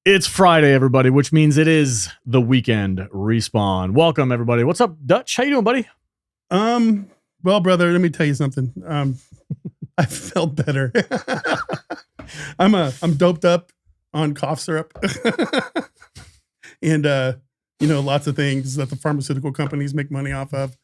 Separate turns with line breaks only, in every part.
It's Friday, everybody, which means it is the weekend respawn. Welcome, everybody. What's up, Dutch? How you doing, buddy?
Well, brother, let me tell you something. I felt better. I'm doped up on cough syrup, and lots of things that the pharmaceutical companies make money off of.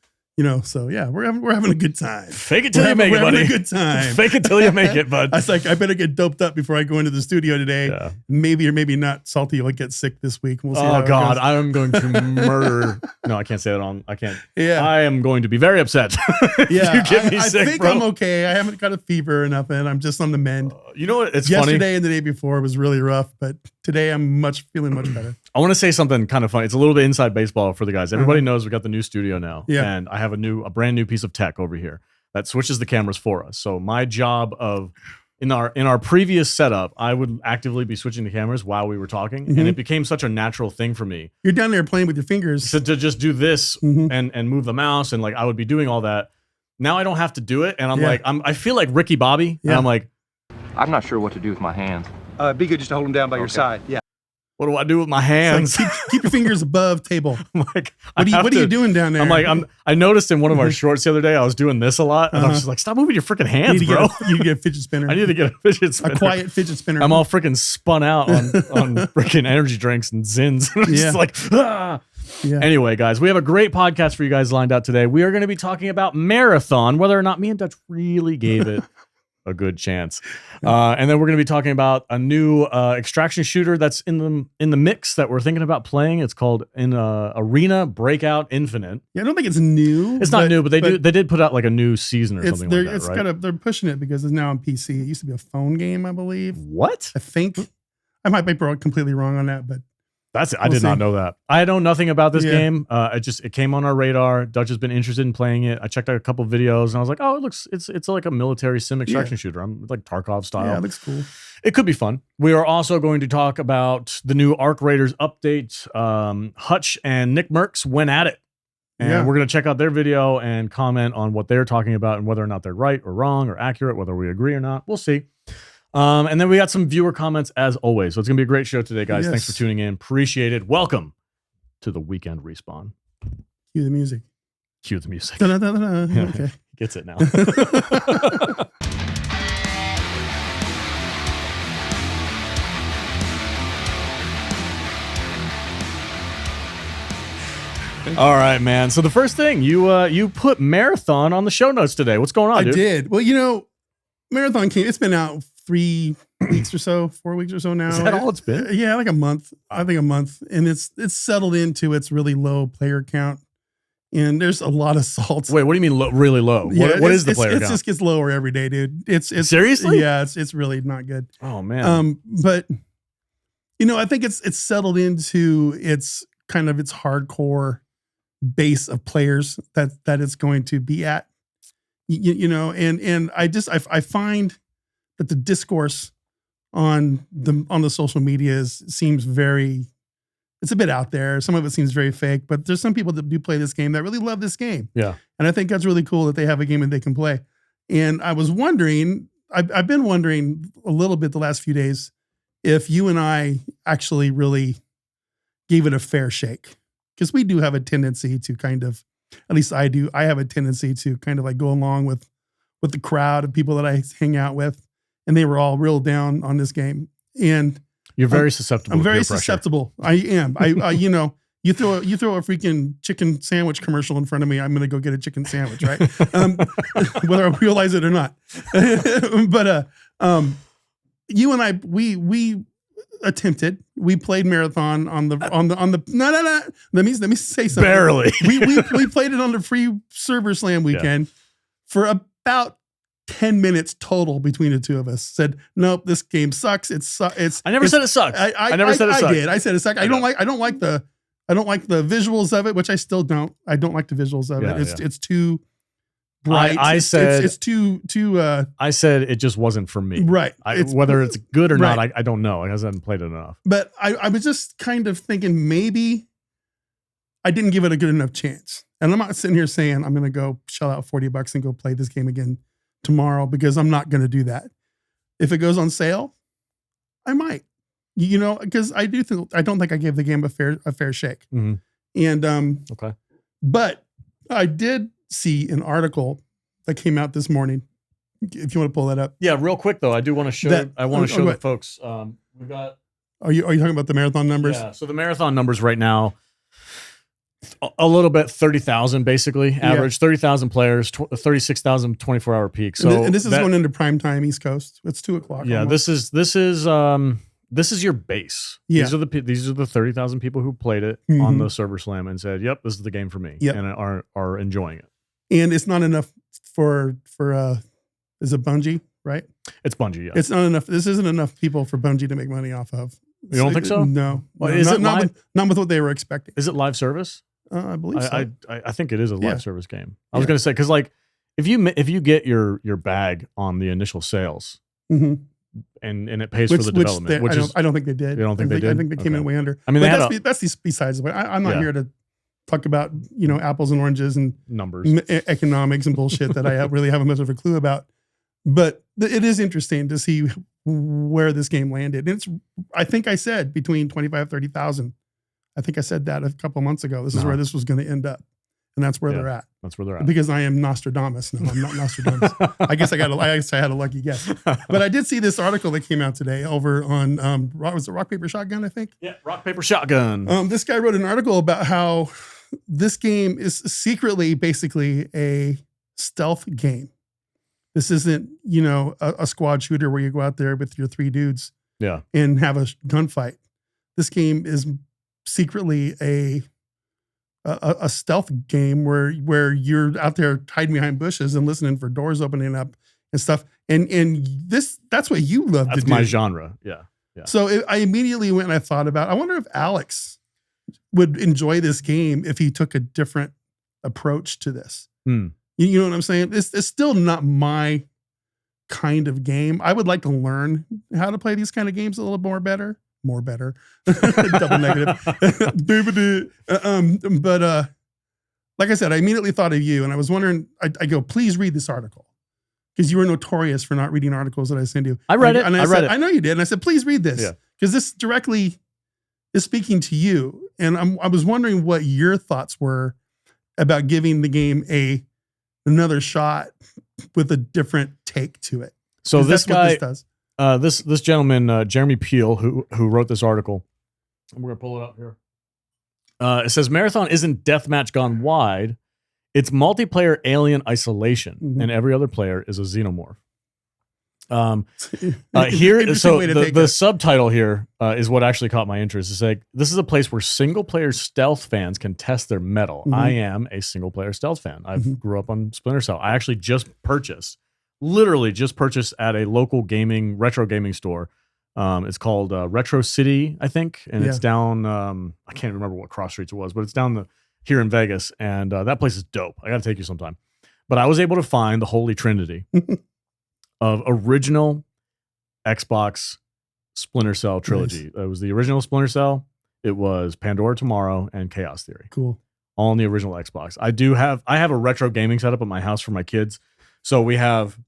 So yeah, we're having a good time.
Fake it till you make it, buddy.
We're having a good time.
Fake it till you make it, bud.
I was like, I better get doped up before I go into the studio today. Yeah. Maybe or maybe not. Salty will get sick this week. We'll see.
Oh God, I am going to murder. No, I can't say that on. I can't. Yeah, I am going to be very upset.
Yeah,
you get me sick,
I think
bro.
I'm okay. I haven't got a fever or nothing. I'm just on the mend.
You know what? It's
Yesterday
funny.
and the day before was really rough, but today I'm feeling much better.
I want to say something kind of funny. It's a little bit inside baseball for the guys. Everybody knows we got the new studio now, and I have a brand new piece of tech over here that switches the cameras for us. So my job in our previous setup, I would actively be switching the cameras while we were talking, and it became such a natural thing for me.
You're down there playing with your fingers
to just do this and move the mouse, and like I would be doing all that. Now I don't have to do it, and I feel like Ricky Bobby, and I'm like,
I'm not sure what to do with my hands.
Be good just to hold them down by your side. Yeah.
What do I do with my hands?
Like, keep your fingers above table.
Like,
what are you doing down there?
I'm like, I noticed in one of our shorts the other day, I was doing this a lot, and I was just like, stop moving your freaking hands, bro.
You need to get a fidget spinner.
I need to get a fidget spinner.
A quiet fidget spinner.
I'm all freaking spun out on freaking energy drinks and Zins. I'm just like, ah. Yeah. Anyway, guys, we have a great podcast for you guys lined out today. We are going to be talking about Marathon, whether or not me and Dutch really gave it a good chance. And then we're going to be talking about a new extraction shooter that's in the mix that we're thinking about playing. It's called Arena Breakout Infinite.
Yeah, I don't think it's new.
It's not new, but they did put out like a new season or something like that,
it's
right?
They're pushing it because it's now on PC. It used to be a phone game, I believe.
What?
I think. I might be completely wrong on that, but
that's it. I did not know that. I know nothing about this game. It came on our radar. Dutch has been interested in playing it. I checked out a couple videos and I was like, oh, it's like a military sim extraction shooter. I'm like Tarkov style.
Yeah, it looks cool.
It could be fun. We are also going to talk about the new Arcraiders update. Hutch and Nick Merckx went at it. And we're going to check out their video and comment on what they're talking about and whether or not they're right or wrong or accurate, whether we agree or not. We'll see. And then we got some viewer comments as always. So it's going to be a great show today, guys. Yes. Thanks for tuning in. Appreciate it. Welcome to the weekend respawn.
Cue the music.
Cue the music.
Okay.
He gets it now. All right, man. So the first thing, you put Marathon on the show notes today. What's going on, dude?
I did. Well, Marathon came. It's been out 3 weeks or so, 4 weeks or so now.
Is that all it's been?
Yeah, like a month. I think a month, and it's settled into its really low player count, and there's a lot of salts.
Wait, what do you mean really low? Yeah, what is the player count?
It just gets lower every day, dude. It's
seriously?
Yeah, it's really not good.
Oh man.
But I think it's settled into its kind of its hardcore base of players that it's going to be at. And I find that the discourse on the social media seems it's a bit out there. Some of it seems very fake, but there's some people that do play this game that really love this game.
Yeah.
And I think that's really cool that they have a game that they can play. And I was wondering, I've been wondering a little bit the last few days if you and I actually really gave it a fair shake. Because we do have a tendency to kind of, at least I do, I have a tendency to kind of like go along with the crowd of people that I hang out with. And they were all real down on this game. And
you're very susceptible.
I'm very susceptible. I am. You throw a freaking chicken sandwich commercial in front of me, I'm going to go get a chicken sandwich, right? Whether I realize it or not. But you and I, we attempted. We played Marathon on the no. Let me say something.
Barely.
we played it on the free server slam weekend for about 10 minutes total between the two of us. Said, nope, this game sucks.
I never said it sucks. I never said it sucked.
I did. I said it sucked. I don't like the visuals of it, which I still don't. I don't like the visuals of it. It's too bright.
I said
it's too.
I said it just wasn't for me.
Right.
Whether it's good or not, I don't know. I haven't played it enough.
But I was just kind of thinking maybe I didn't give it a good enough chance. And I'm not sitting here saying I'm going to go shell out $40 and go play this game again tomorrow, because I'm not going to do that. If it goes on sale, I might. You know, because I don't think I gave the game a fair shake.
Mm-hmm.
And
Okay.
But I did see an article that came out this morning. If you want to pull that up.
Yeah, real quick though, I do want to show. The folks. We've got.
Are you talking about the marathon numbers?
Yeah. So the marathon numbers right now, a little bit 30,000 basically average. 30,000 players, 36,000 24-hour peak. So
and this is going into prime time East Coast. It's 2:00.
Yeah,
almost.
this is your base.
Yeah.
These are the 30,000 people who played it on the server slam and said, "Yep, this is the game for me," and are enjoying it.
And it's not enough for is it Bungie, right?
It's Bungie. Yeah.
It's not enough. This isn't enough people for Bungie to make money off of.
You don't think so?
No.
Well,
no,
is it
not with what they were expecting.
Is it live service?
I believe so.
I think it is a live service game. I was going to say, because like if you get your bag on the initial sales, and it pays for the development,
I don't think they did.
You don't think they did?
I think they came in way under.
I mean,
that's besides the way. I'm not here to talk about apples and oranges and
numbers,
economics and bullshit that I really haven't much of a clue about. But it is interesting to see where this game landed. And I think I said between 25, 30,000. I think I said that a couple months ago. This is where this was going to end up. And that's where they're at.
That's where they're at.
Because I am Nostradamus. No, I'm not Nostradamus. I guess I had a lucky guess. But I did see this article that came out today over on, was it Rock, Paper, Shotgun, I think?
Yeah, Rock, Paper, Shotgun.
This guy wrote an article about how this game is secretly basically a stealth game. This isn't, a squad shooter where you go out there with your 3 dudes and have a gunfight. This game is secretly a stealth game where you're out there hiding behind bushes and listening for doors opening up and stuff. And that's what you love to do.
That's my genre. Yeah.
So I immediately went and I thought about, I wonder if Alex would enjoy this game if he took a different approach to this. You know what I'm saying? It's still not my kind of game. I would like to learn how to play these kind of games a little more better. Double negative. But like I said, I immediately thought of you, and I was wondering. I go, please read this article, because you were notorious for not reading articles that I send you.
I read it.
And I read it. I know you did, and I said, please read this, because this directly is speaking to you. And I was wondering what your thoughts were about giving the game another shot with a different take to it.
So this guy,
what this does.
This gentleman, Jeremy Peel, who wrote this article, and we're gonna pull it up here. It says Marathon isn't deathmatch gone wide; it's multiplayer alien isolation, and every other player is a xenomorph. Here, so the subtitle here is what actually caught my interest. It's like, this is a place where single player stealth fans can test their mettle. I am a single player stealth fan. I grew up on Splinter Cell. I actually literally just purchased at a local retro gaming store. It's called Retro City, I think, and it's down. I can't remember what cross streets it was, but it's down here in Vegas, and that place is dope. I got to take you sometime. But I was able to find the Holy Trinity of original Xbox Splinter Cell trilogy. Nice. It was the original Splinter Cell. It was Pandora Tomorrow and Chaos Theory.
Cool.
All in the original Xbox. I have a retro gaming setup at my house for my kids. So we have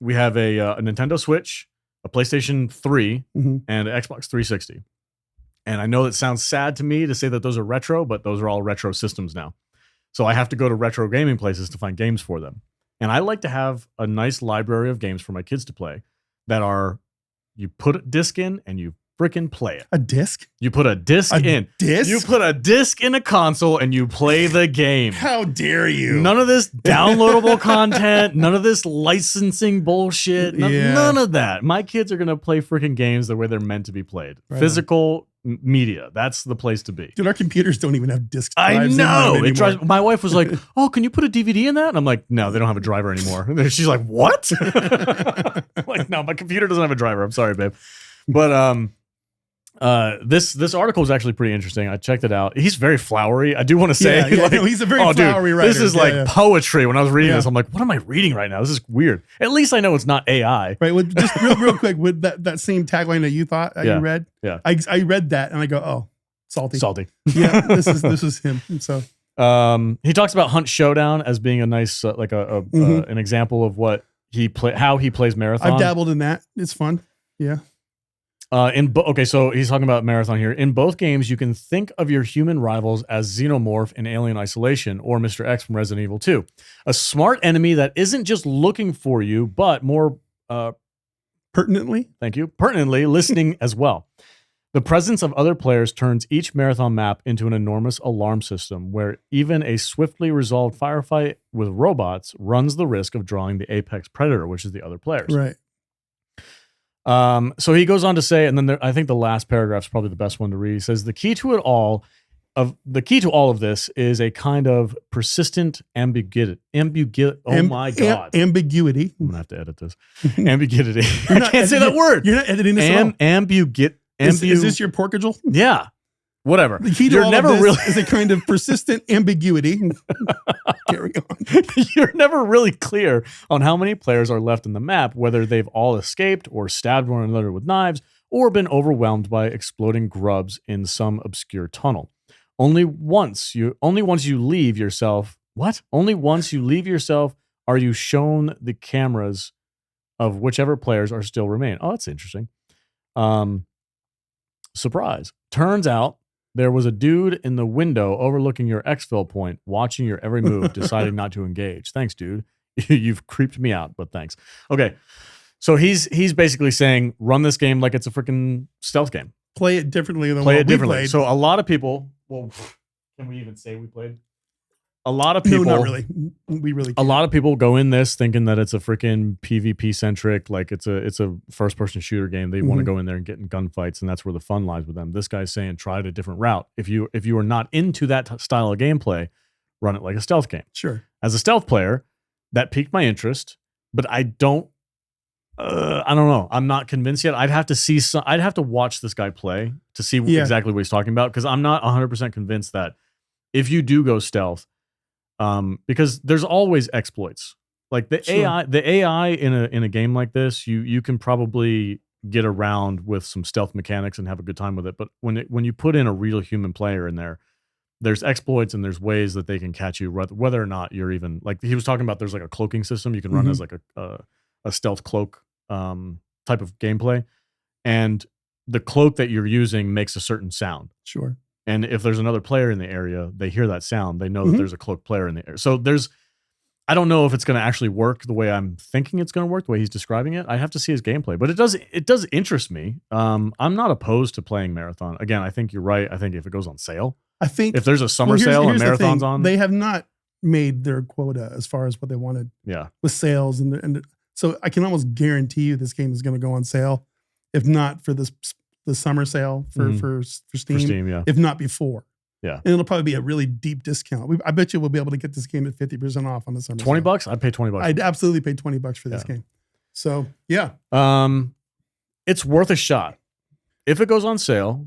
a Nintendo Switch, a PlayStation 3, and an Xbox 360. And I know it sounds sad to me to say that those are retro, but those are all retro systems now. So I have to go to retro gaming places to find games for them. And I like to have a nice library of games for my kids to play that are, you put a disc in and you freaking play it.
A disc?
You put a disc in.
Disc?
You put a disc in a console and you play the game.
How dare you?
None of this downloadable content. None of this licensing bullshit. None of that. My kids are going to play freaking games the way they're meant to be played. Right. Physical media. That's the place to be.
Dude, our computers don't even have disc drives.
I know. It drives. My wife was like, "Oh, can you put a DVD in that?" And I'm like, "No, they don't have a driver anymore." And she's like, "What?" I'm like, "No, my computer doesn't have a driver. I'm sorry, babe." But this article is actually pretty interesting. I checked it out. He's very flowery. I do want to say,
he's a very flowery writer.
This is poetry. When I was reading this, I'm like, what am I reading right now? This is weird. At least I know it's not AI.
Right. Well, just real quick, with that same tagline that you thought you read.
Yeah.
I read that and I go, oh, salty. Yeah. This is him. So
he talks about Hunt Showdown as being a nice an example of what how he plays Marathon.
I've dabbled in that. It's fun. Yeah.
Okay, so he's talking about marathon here. In both games, you can think of your human rivals as Xenomorph in Alien Isolation or Mr. X from Resident Evil 2. A smart enemy that isn't just looking for you, but more
pertinently
listening as well. The presence of other players turns each marathon map into an enormous alarm system where even a swiftly resolved firefight with robots runs the risk of drawing the apex predator, which is the other players.
Right.
So he goes on to say, and then I think the last paragraph is probably the best one to read. He says, the key to all of this is a kind of persistent ambiguity. Oh my God.
Ambiguity.
I'm going to have to edit this. Ambiguity. I can't say that word.
You're not editing this at all. Is this your porkagel?
Yeah. Whatever.
The key to all of this is a kind of persistent ambiguity. Carry on.
You're never really clear on how many players are left in the map, whether they've all escaped or stabbed one another with knives or been overwhelmed by exploding grubs in some obscure tunnel. Only once you leave yourself are you shown the cameras of whichever players are still remain. Oh, that's interesting. Surprise. Turns out there was a dude in the window overlooking your exfil point, watching your every move, deciding not to engage. Thanks, dude. You've creeped me out, but thanks. Okay. So he's basically saying, run this game like it's a freaking stealth game.
Play it differently than what we played.
So a lot of people, well, can we even say we played? A lot of people.
No, not really. We really can't.
A lot of people go in this thinking that it's a freaking PvP centric, like it's a first person shooter game. They want to go in there and get in gunfights, and that's where the fun lies with them. This guy's saying try a different route. If you are not into that style of gameplay, run it like a stealth game.
Sure.
As a stealth player, that piqued my interest, but I don't know. I'm not convinced yet. I'd have to watch this guy play to see exactly what he's talking about, because I'm not 100% convinced that if you do go stealth, because there's always exploits. Like the AI in a game like this, you can probably get around with some stealth mechanics and have a good time with it. But when you put in a real human player in there, there's exploits and there's ways that they can catch you, whether or not you're even, like he was talking about, there's like a cloaking system you can run as like a stealth cloak type of gameplay, and the cloak that you're using makes a certain sound.
Sure.
And if there's another player in the area, they hear that sound. They know that there's a cloaked player in the area. So I don't know if it's going to actually work the way I'm thinking it's going to work, the way he's describing it. I have to see his gameplay, but it does interest me. I'm not opposed to playing Marathon. Again, I think you're right. I think if it goes on sale, if there's a summer sale and Marathon's on,
they have not made their quota as far as what they wanted.
Yeah,
with sales and so I can almost guarantee you this game is going to go on sale, if not for the summer sale for Steam, if not before.
Yeah.
And it'll probably be a really deep discount. I bet you we'll be able to get this game at 50% off on the summer sale.
$20? I'd pay $20.
I'd absolutely pay $20 for this game. So yeah.
It's worth a shot. If it goes on sale,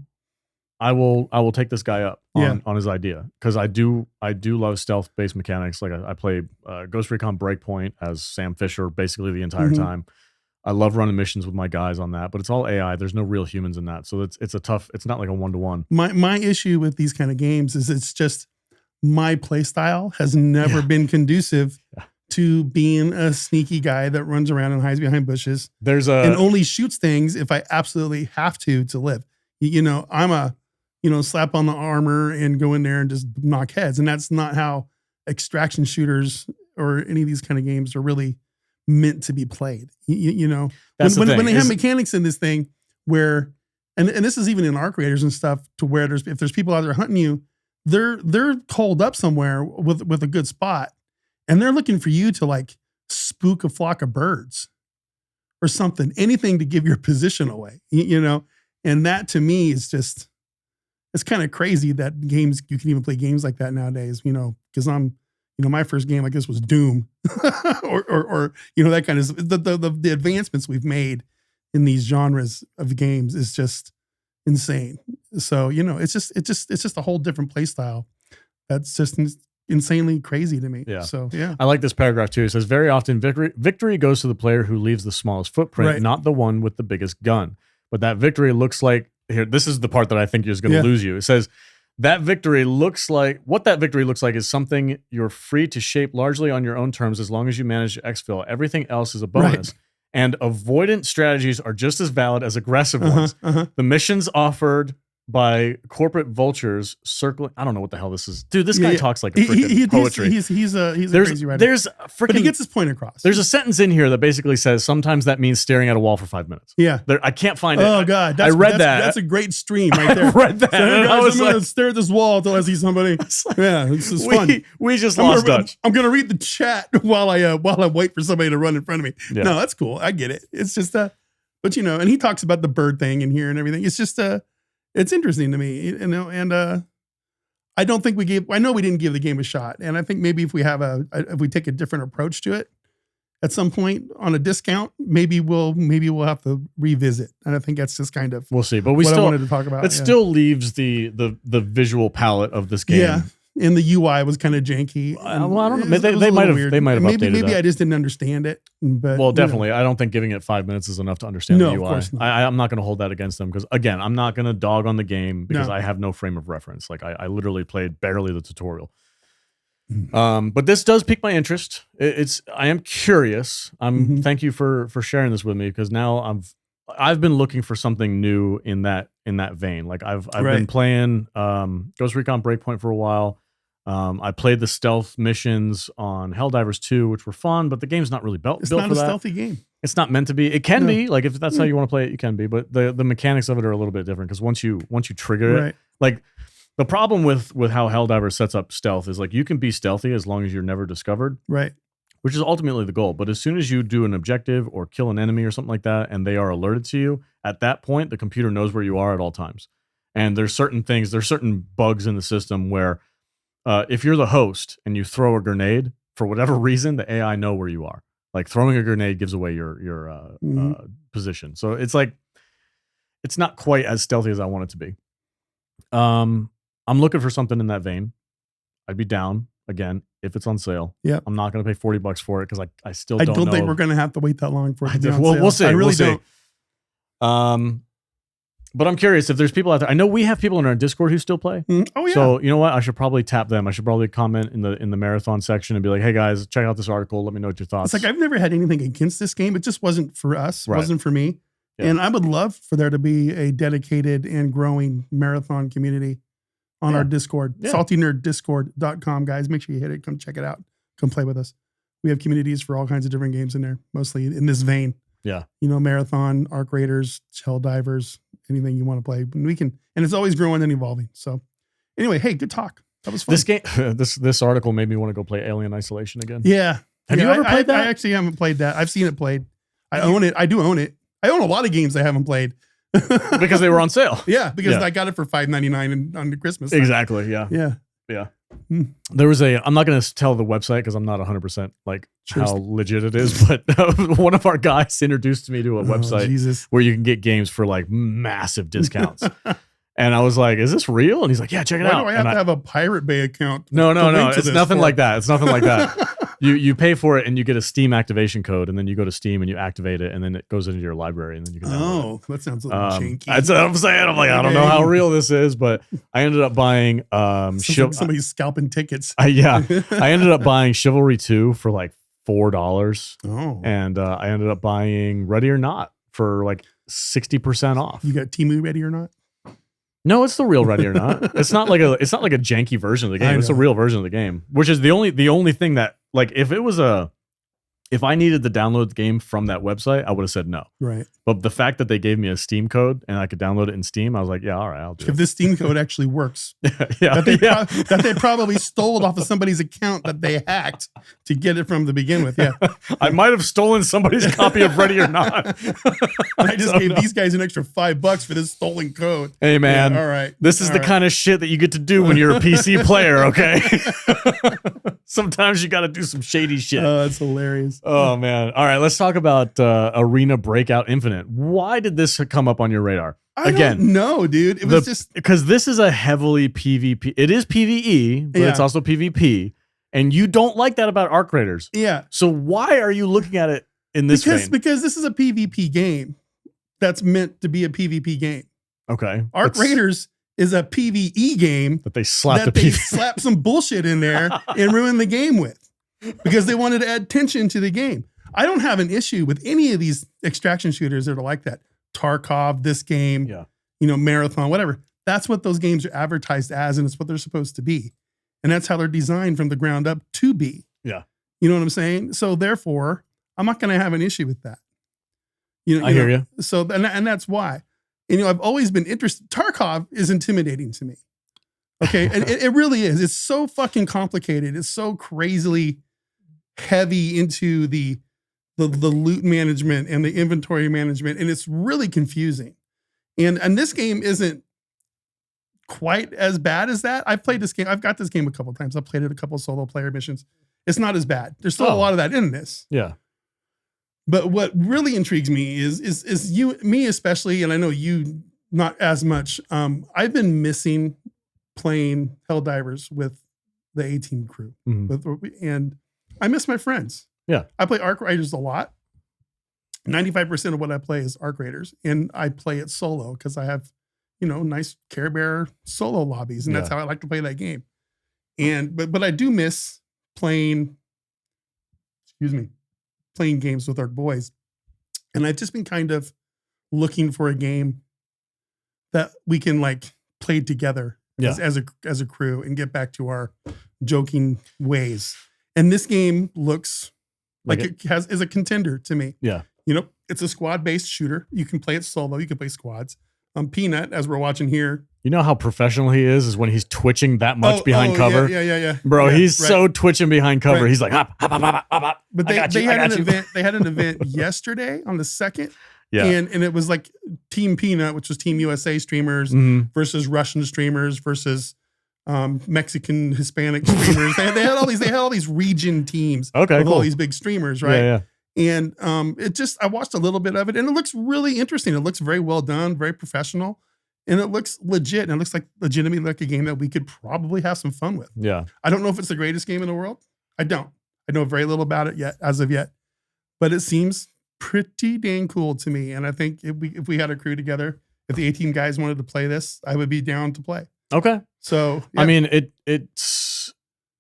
I will take this guy up on his idea, because I do love stealth based mechanics. Like I play Ghost Recon Breakpoint as Sam Fisher basically the entire time. I love running missions with my guys on that, but it's all AI. There's no real humans in that, so it's not like a 1-to-1.
My issue with these kind of games is it's just my play style has never been conducive to being a sneaky guy that runs around and hides behind bushes. And only shoots things if I absolutely have to live. I'm a slap on the armor and go in there and just knock heads, and that's not how extraction shooters or any of these kind of games are really meant to be played. When they have mechanics in this thing where, and this is even in arcraiders and stuff, to where if there's people out there hunting you, they're holed up somewhere with a good spot, and they're looking for you to like spook a flock of birds or something, anything to give your position away, and that to me is just, it's kind of crazy that you can even play games like that nowadays, because my first game, I guess, was Doom or that kind of, the advancements we've made in these genres of games is just insane. So, it's just a whole different play style. That's just insanely crazy to me.
Yeah.
So, yeah.
I like this paragraph too. It says, very often victory goes to the player who leaves the smallest footprint, not the one with the biggest gun. But that victory looks like, here, this is the part that I think is going to lose you. It says, what that victory looks like is something you're free to shape largely on your own terms as long as you manage to exfil. Everything else is a bonus. and avoidant strategies are just as valid as aggressive ones. The missions offered by corporate vultures circling. I don't know what the hell this is. Dude, this guy talks like a freaking poetry.
He's a crazy writer. But he gets his point across.
There's a sentence in here that basically says sometimes that means staring at a wall for 5 minutes.
Yeah.
I can't find it.
Oh, God.
I read that.
That's a great stream right there.
I read that.
So, hey,
I was
I'm going to stare at this wall until I see somebody. Yeah, this is fun.
We just lost touch.
I'm going to read the chat while I wait for somebody to run in front of me.
Yeah.
No, that's cool. I get it. It's just, but and he talks about the bird thing in here and everything. It's just, it's interesting to me, and I don't think I know we didn't give the game a shot. And I think maybe if we take a different approach to it at some point on a discount, maybe we'll have to revisit. And I think that's just kind of,
we'll see, but
I wanted to talk about.
It still leaves the visual palette of this game.
Yeah. And the UI was kind of janky.
Well, I don't know. They might have updated
maybe
that.
I just didn't understand it. But
well, definitely. I don't think giving it 5 minutes is enough to understand the UI.
Of course not.
I'm not going to hold that against them because, again, I'm not going to dog on the game because I have no frame of reference. Like I literally played barely the tutorial. But this does pique my interest. I am curious. Thank you for sharing this with me because now I've been looking for something new in that vein. Like I've been playing Ghost Recon Breakpoint for a while. I played the stealth missions on Helldivers 2, which were fun, but the game's not really built for that. It's not a
stealthy game.
It's not meant to be. It can be. Like if that's how you want to play it, you can be. But the mechanics of it are a little bit different because once you trigger it, like the problem with how Helldivers sets up stealth is like you can be stealthy as long as you're never discovered.
Right.
Which is ultimately the goal. But as soon as you do an objective or kill an enemy or something like that, and they are alerted to you, at that point, the computer knows where you are at all times. And there's certain bugs in the system where if you're the host and you throw a grenade, for whatever reason, the AI know where you are. Like throwing a grenade gives away your position. So it's like, it's not quite as stealthy as I want it to be. I'm looking for something in that vein. I'd be down again if it's on sale.
Yeah,
I'm not going to pay $40 for it because I still
I
don't
don't
know.
think we're going to have to wait that long for it to be on
we'll see.
I really
don't. But I'm curious if there's people out there. I know we have people in our Discord who still play.
Oh yeah.
So you know what? I should probably tap them. I should probably comment in the marathon section and be like, "Hey guys, check out this article. Let me know what your thoughts."
It's like I've never had anything against this game. It just wasn't for us.
Right.
Wasn't for me. Yeah. And I would love for there to be a dedicated and growing marathon community on our Discord. Yeah. saltynerd.discord.com, guys. Make sure you hit it. Come check it out. Come play with us. We have communities for all kinds of different games in there, mostly in this vein.
Yeah.
Marathon, Arcraiders, Helldivers, anything you want to play. And it's always growing and evolving. So anyway, hey, good talk. That was fun.
This game, this article made me want to go play Alien Isolation again.
Yeah.
Have you ever played that?
I actually haven't played that. I've seen it played. I own it. I do own it. I own a lot of games I haven't played.
Because they were on sale.
Yeah, because I got it for $5.99 on the Christmas time.
Exactly. Yeah.
Yeah.
There was I'm not going to tell the website because I'm not 100% like how legit it is, but one of our guys introduced me to a website where you can get games for like massive discounts. And I was like, is this real? And he's like, yeah, check it out.
Why do I have to have a Pirate Bay account?
No. It's nothing like that. It's nothing like that. You pay for it and you get a Steam activation code, and then you go to Steam and you activate it, and then it goes into your library, and then you can download it.
That sounds a little janky.
That's what I'm saying. I'm like, I don't know how real this is, but I ended up buying
somebody's scalping tickets.
I ended up buying Chivalry 2 for like $4.
Oh.
And I ended up buying Ready or Not for like 60% off.
You got Temu Ready or Not?
No, it's the real Ready or Not. It's not like a janky version of the game. It's a real version of the game, which is the only thing that, like, if I needed to download the game from that website, I would have said no.
Right.
But the fact that they gave me a Steam code and I could download it in Steam, I was like, yeah, all right, I'll do it.
If this Steam code actually works. That they probably stole off of somebody's account that they hacked to get it from the begin with. Yeah.
I might have stolen somebody's copy of Ready or Not.
I just gave these guys an extra $5 for this stolen code.
Hey, man.
Yeah, all right.
This is the kind of shit that you get to do when you're a PC player, okay? Sometimes you got to do some shady shit.
Oh, that's hilarious.
Oh, man. All right, let's talk about Arena Breakout Infinite. Why did this come up on your radar?
No, dude. It was just
because this is a heavily PvP. It is PvE, but it's also PvP. And you don't like that about arcraiders.
Yeah.
So why are you looking at it in this vein?
Because this is a PvP game that's meant to be a PvP game.
Okay.
Arcraiders is a PvE game
that they slap
some bullshit in there and ruin the game with because they wanted to add tension to the game. I don't have an issue with any of these extraction shooters that are like that. Tarkov, this game, Marathon, whatever. That's what those games are advertised as, and it's what they're supposed to be. And that's how they're designed from the ground up to be.
Yeah.
You know what I'm saying? So therefore, I'm not going to have an issue with that.
I hear you.
So, and that's why. And, I've always been interested. Tarkov is intimidating to me. Okay. And it really is. It's so fucking complicated. It's so crazily heavy into the loot management and the inventory management. And it's really confusing. And this game isn't quite as bad as that. I've played this game. I've got this game a couple of times. I've played it a couple of solo player missions. It's not as bad. There's still a lot of that in this.
Yeah.
But what really intrigues me is me especially, and I know you not as much. I've been missing playing Helldivers with the A-Team crew, and I miss my friends.
Yeah,
I play arcraiders a lot. 95% of what I play is arcraiders, and I play it solo because I have, nice Care Bear solo lobbies, and that's how I like to play that game. And but I do miss playing games with our boys. And I've just been kind of looking for a game that we can like play together as a crew and get back to our joking ways. And this game looks like it is a contender to me.
Yeah.
It's a squad-based shooter. You can play it solo. You can play squads. Peanut, as we're watching here.
You know how professional he is when he's twitching that much behind cover?
Yeah.
Bro,
yeah,
he's so twitching behind cover.
Right.
He's like, hop.
But they had an event yesterday on the 2nd.
Yeah.
And it was like Team Peanut, which was Team USA streamers versus Russian streamers versus Mexican, Hispanic streamers. they had all these region teams of all these big streamers, right?
Yeah.
And I watched a little bit of it, and it looks really interesting. It looks very well done, very professional, and it looks legit. And it looks like legitimately like a game that we could probably have some fun with.
Yeah. I
don't know if it's the greatest game in the world. I don't. I know very little about it as of yet, but it seems pretty dang cool to me. And I think if we had a crew together, if the A-Team guys wanted to play this, I would be down to play.
Okay.
So
I mean, it's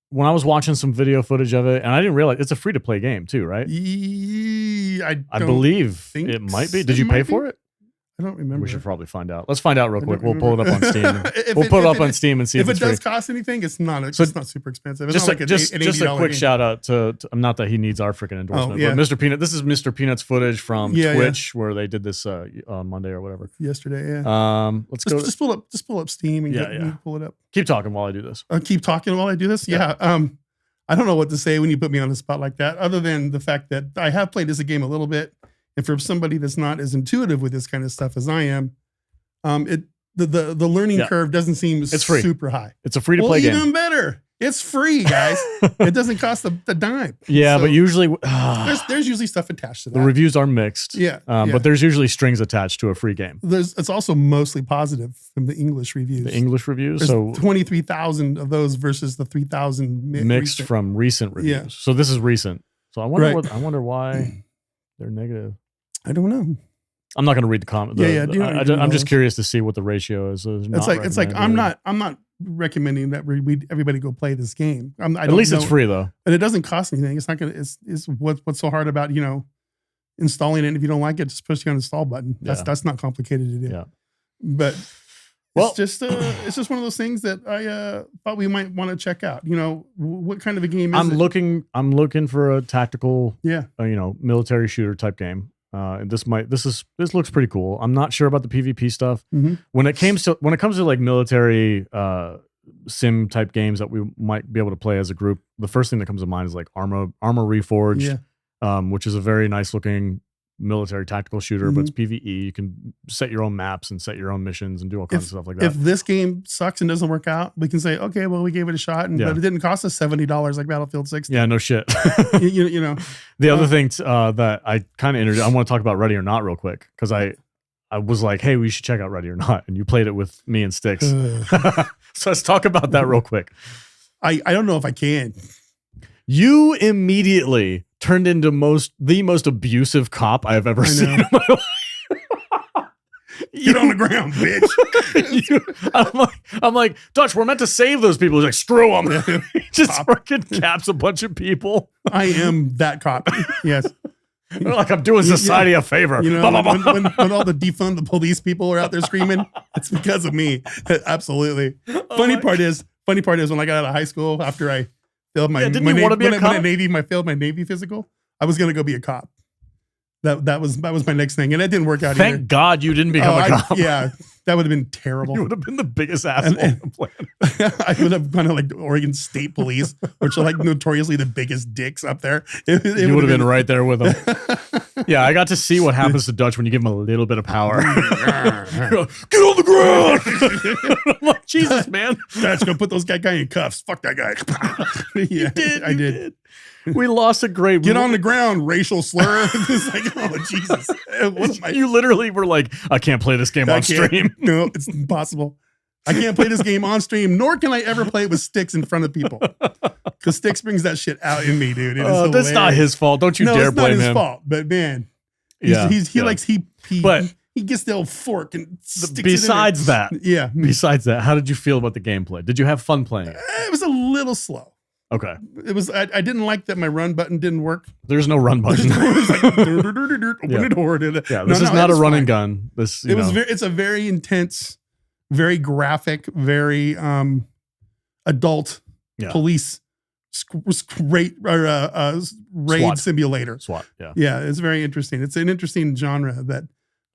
when I was watching some video footage of it, and I didn't realize it's a free to play game too, right?
I
believe it might be. Did you pay for it?
I don't remember.
We should probably find out. Let's find out real quick. We'll pull it up on Steam. We'll put it up on Steam and see if
it
it's
does
free.
cost anything. It's not super expensive. It's
just a quick shout out to not that he needs our freaking endorsement, but Mr. Peanut. This is Mr. Peanut's footage from Twitch where they did this on Monday or whatever.
Yesterday, yeah.
Let's go.
Just pull up Steam and pull it up.
Keep talking while I do this.
Keep talking while I do this. Yeah. I don't know what to say when you put me on the spot like that, other than the fact that I have played this game a little bit, and for somebody that's not as intuitive with this kind of stuff as I am, the learning curve doesn't seem super high.
It's a free to play game.
Even better. It's free, guys. It doesn't cost the dime.
Yeah, but usually
there's usually stuff attached to that.
The reviews are mixed.
Yeah,
but there's usually strings attached to a free game.
It's also mostly positive from the English reviews.
The English reviews.
There's
so
23,000 of those versus the 3,000
mixed from recent reviews.
Yeah.
So this is recent. So I wonder why they're negative.
I don't know.
I'm not going to read the comment. I'm just curious to see what the ratio is.
It's like I'm not recommending that everybody go play this game.
At least it's free though,
and it doesn't cost anything. It's not gonna. It's what's so hard about installing it. If you don't like it, just push the uninstall button. That's not complicated to do.
Yeah,
but it's just one of those things that I thought we might want to check out. What kind of a game is it?
I'm looking for a tactical, military shooter type game. This looks pretty cool. I'm not sure about the PvP stuff.
Mm-hmm.
When it comes to like military sim type games that we might be able to play as a group, the first thing that comes to mind is like Armor Reforged, which is a very nice looking military tactical shooter, but it's PvE. You can set your own maps and set your own missions and do all kinds of stuff like that.
If this game sucks and doesn't work out, we can say, okay, well, we gave it a shot, but it didn't cost us $70 like Battlefield 6.
Yeah, no shit.
The
other thing that I kind of I want to talk about Ready or Not real quick, because I was like, hey, we should check out Ready or Not, and you played it with me and Sticks. So let's talk about that real quick.
I don't know if I can.
You immediately turned into the most abusive cop I have ever seen in my life.
Get on the ground, bitch.
I'm like, Dutch, we're meant to save those people. He's like, screw them. He just fucking caps a bunch of people.
I am that cop. Yes.
Like I'm doing society a favor.
You know, when all the defund the police people are out there screaming, it's because of me. Absolutely. Funny part is when I got out of high school after I failed my
didn't you want to be a cop?
I failed my Navy physical. I was gonna go be a cop. That was my next thing, and that didn't work out.
Thank God you didn't become a cop.
Yeah, that would have been terrible.
You would have been the biggest asshole on the planet.
I would have gone to like Oregon State Police, which are like notoriously the biggest dicks up there.
You would have been right there with them. Yeah, I got to see what happens to Dutch when you give him a little bit of power. Get on the ground! I'm like, Jesus, man.
That's gonna put those guy in cuffs. Fuck that guy. Yeah, I did.
We lost a great.
Get on the ground, racial slur. It's like, oh Jesus! What am I?
You literally were like, I can't play this game on stream.
No, it's impossible. I can't play this game on stream, nor can I ever play it with Sticks in front of people. Because Sticks brings that shit out in me, dude.
That's not his fault. Don't you dare blame him.
No, it's not his fault. But man, he gets the old fork and sticks
Besides
it
that,
yeah.
Besides that, how did you feel about the gameplay? Did you have fun playing it?
It was a little slow.
Okay.
It was. I didn't like that my run button didn't work.
There's no run button.
It was like, open the door.
Yeah, this is not a run and gun.
It's a very intense, very graphic, very adult police raid simulator.
SWAT. Yeah.
Yeah, it's very interesting. It's an interesting genre that,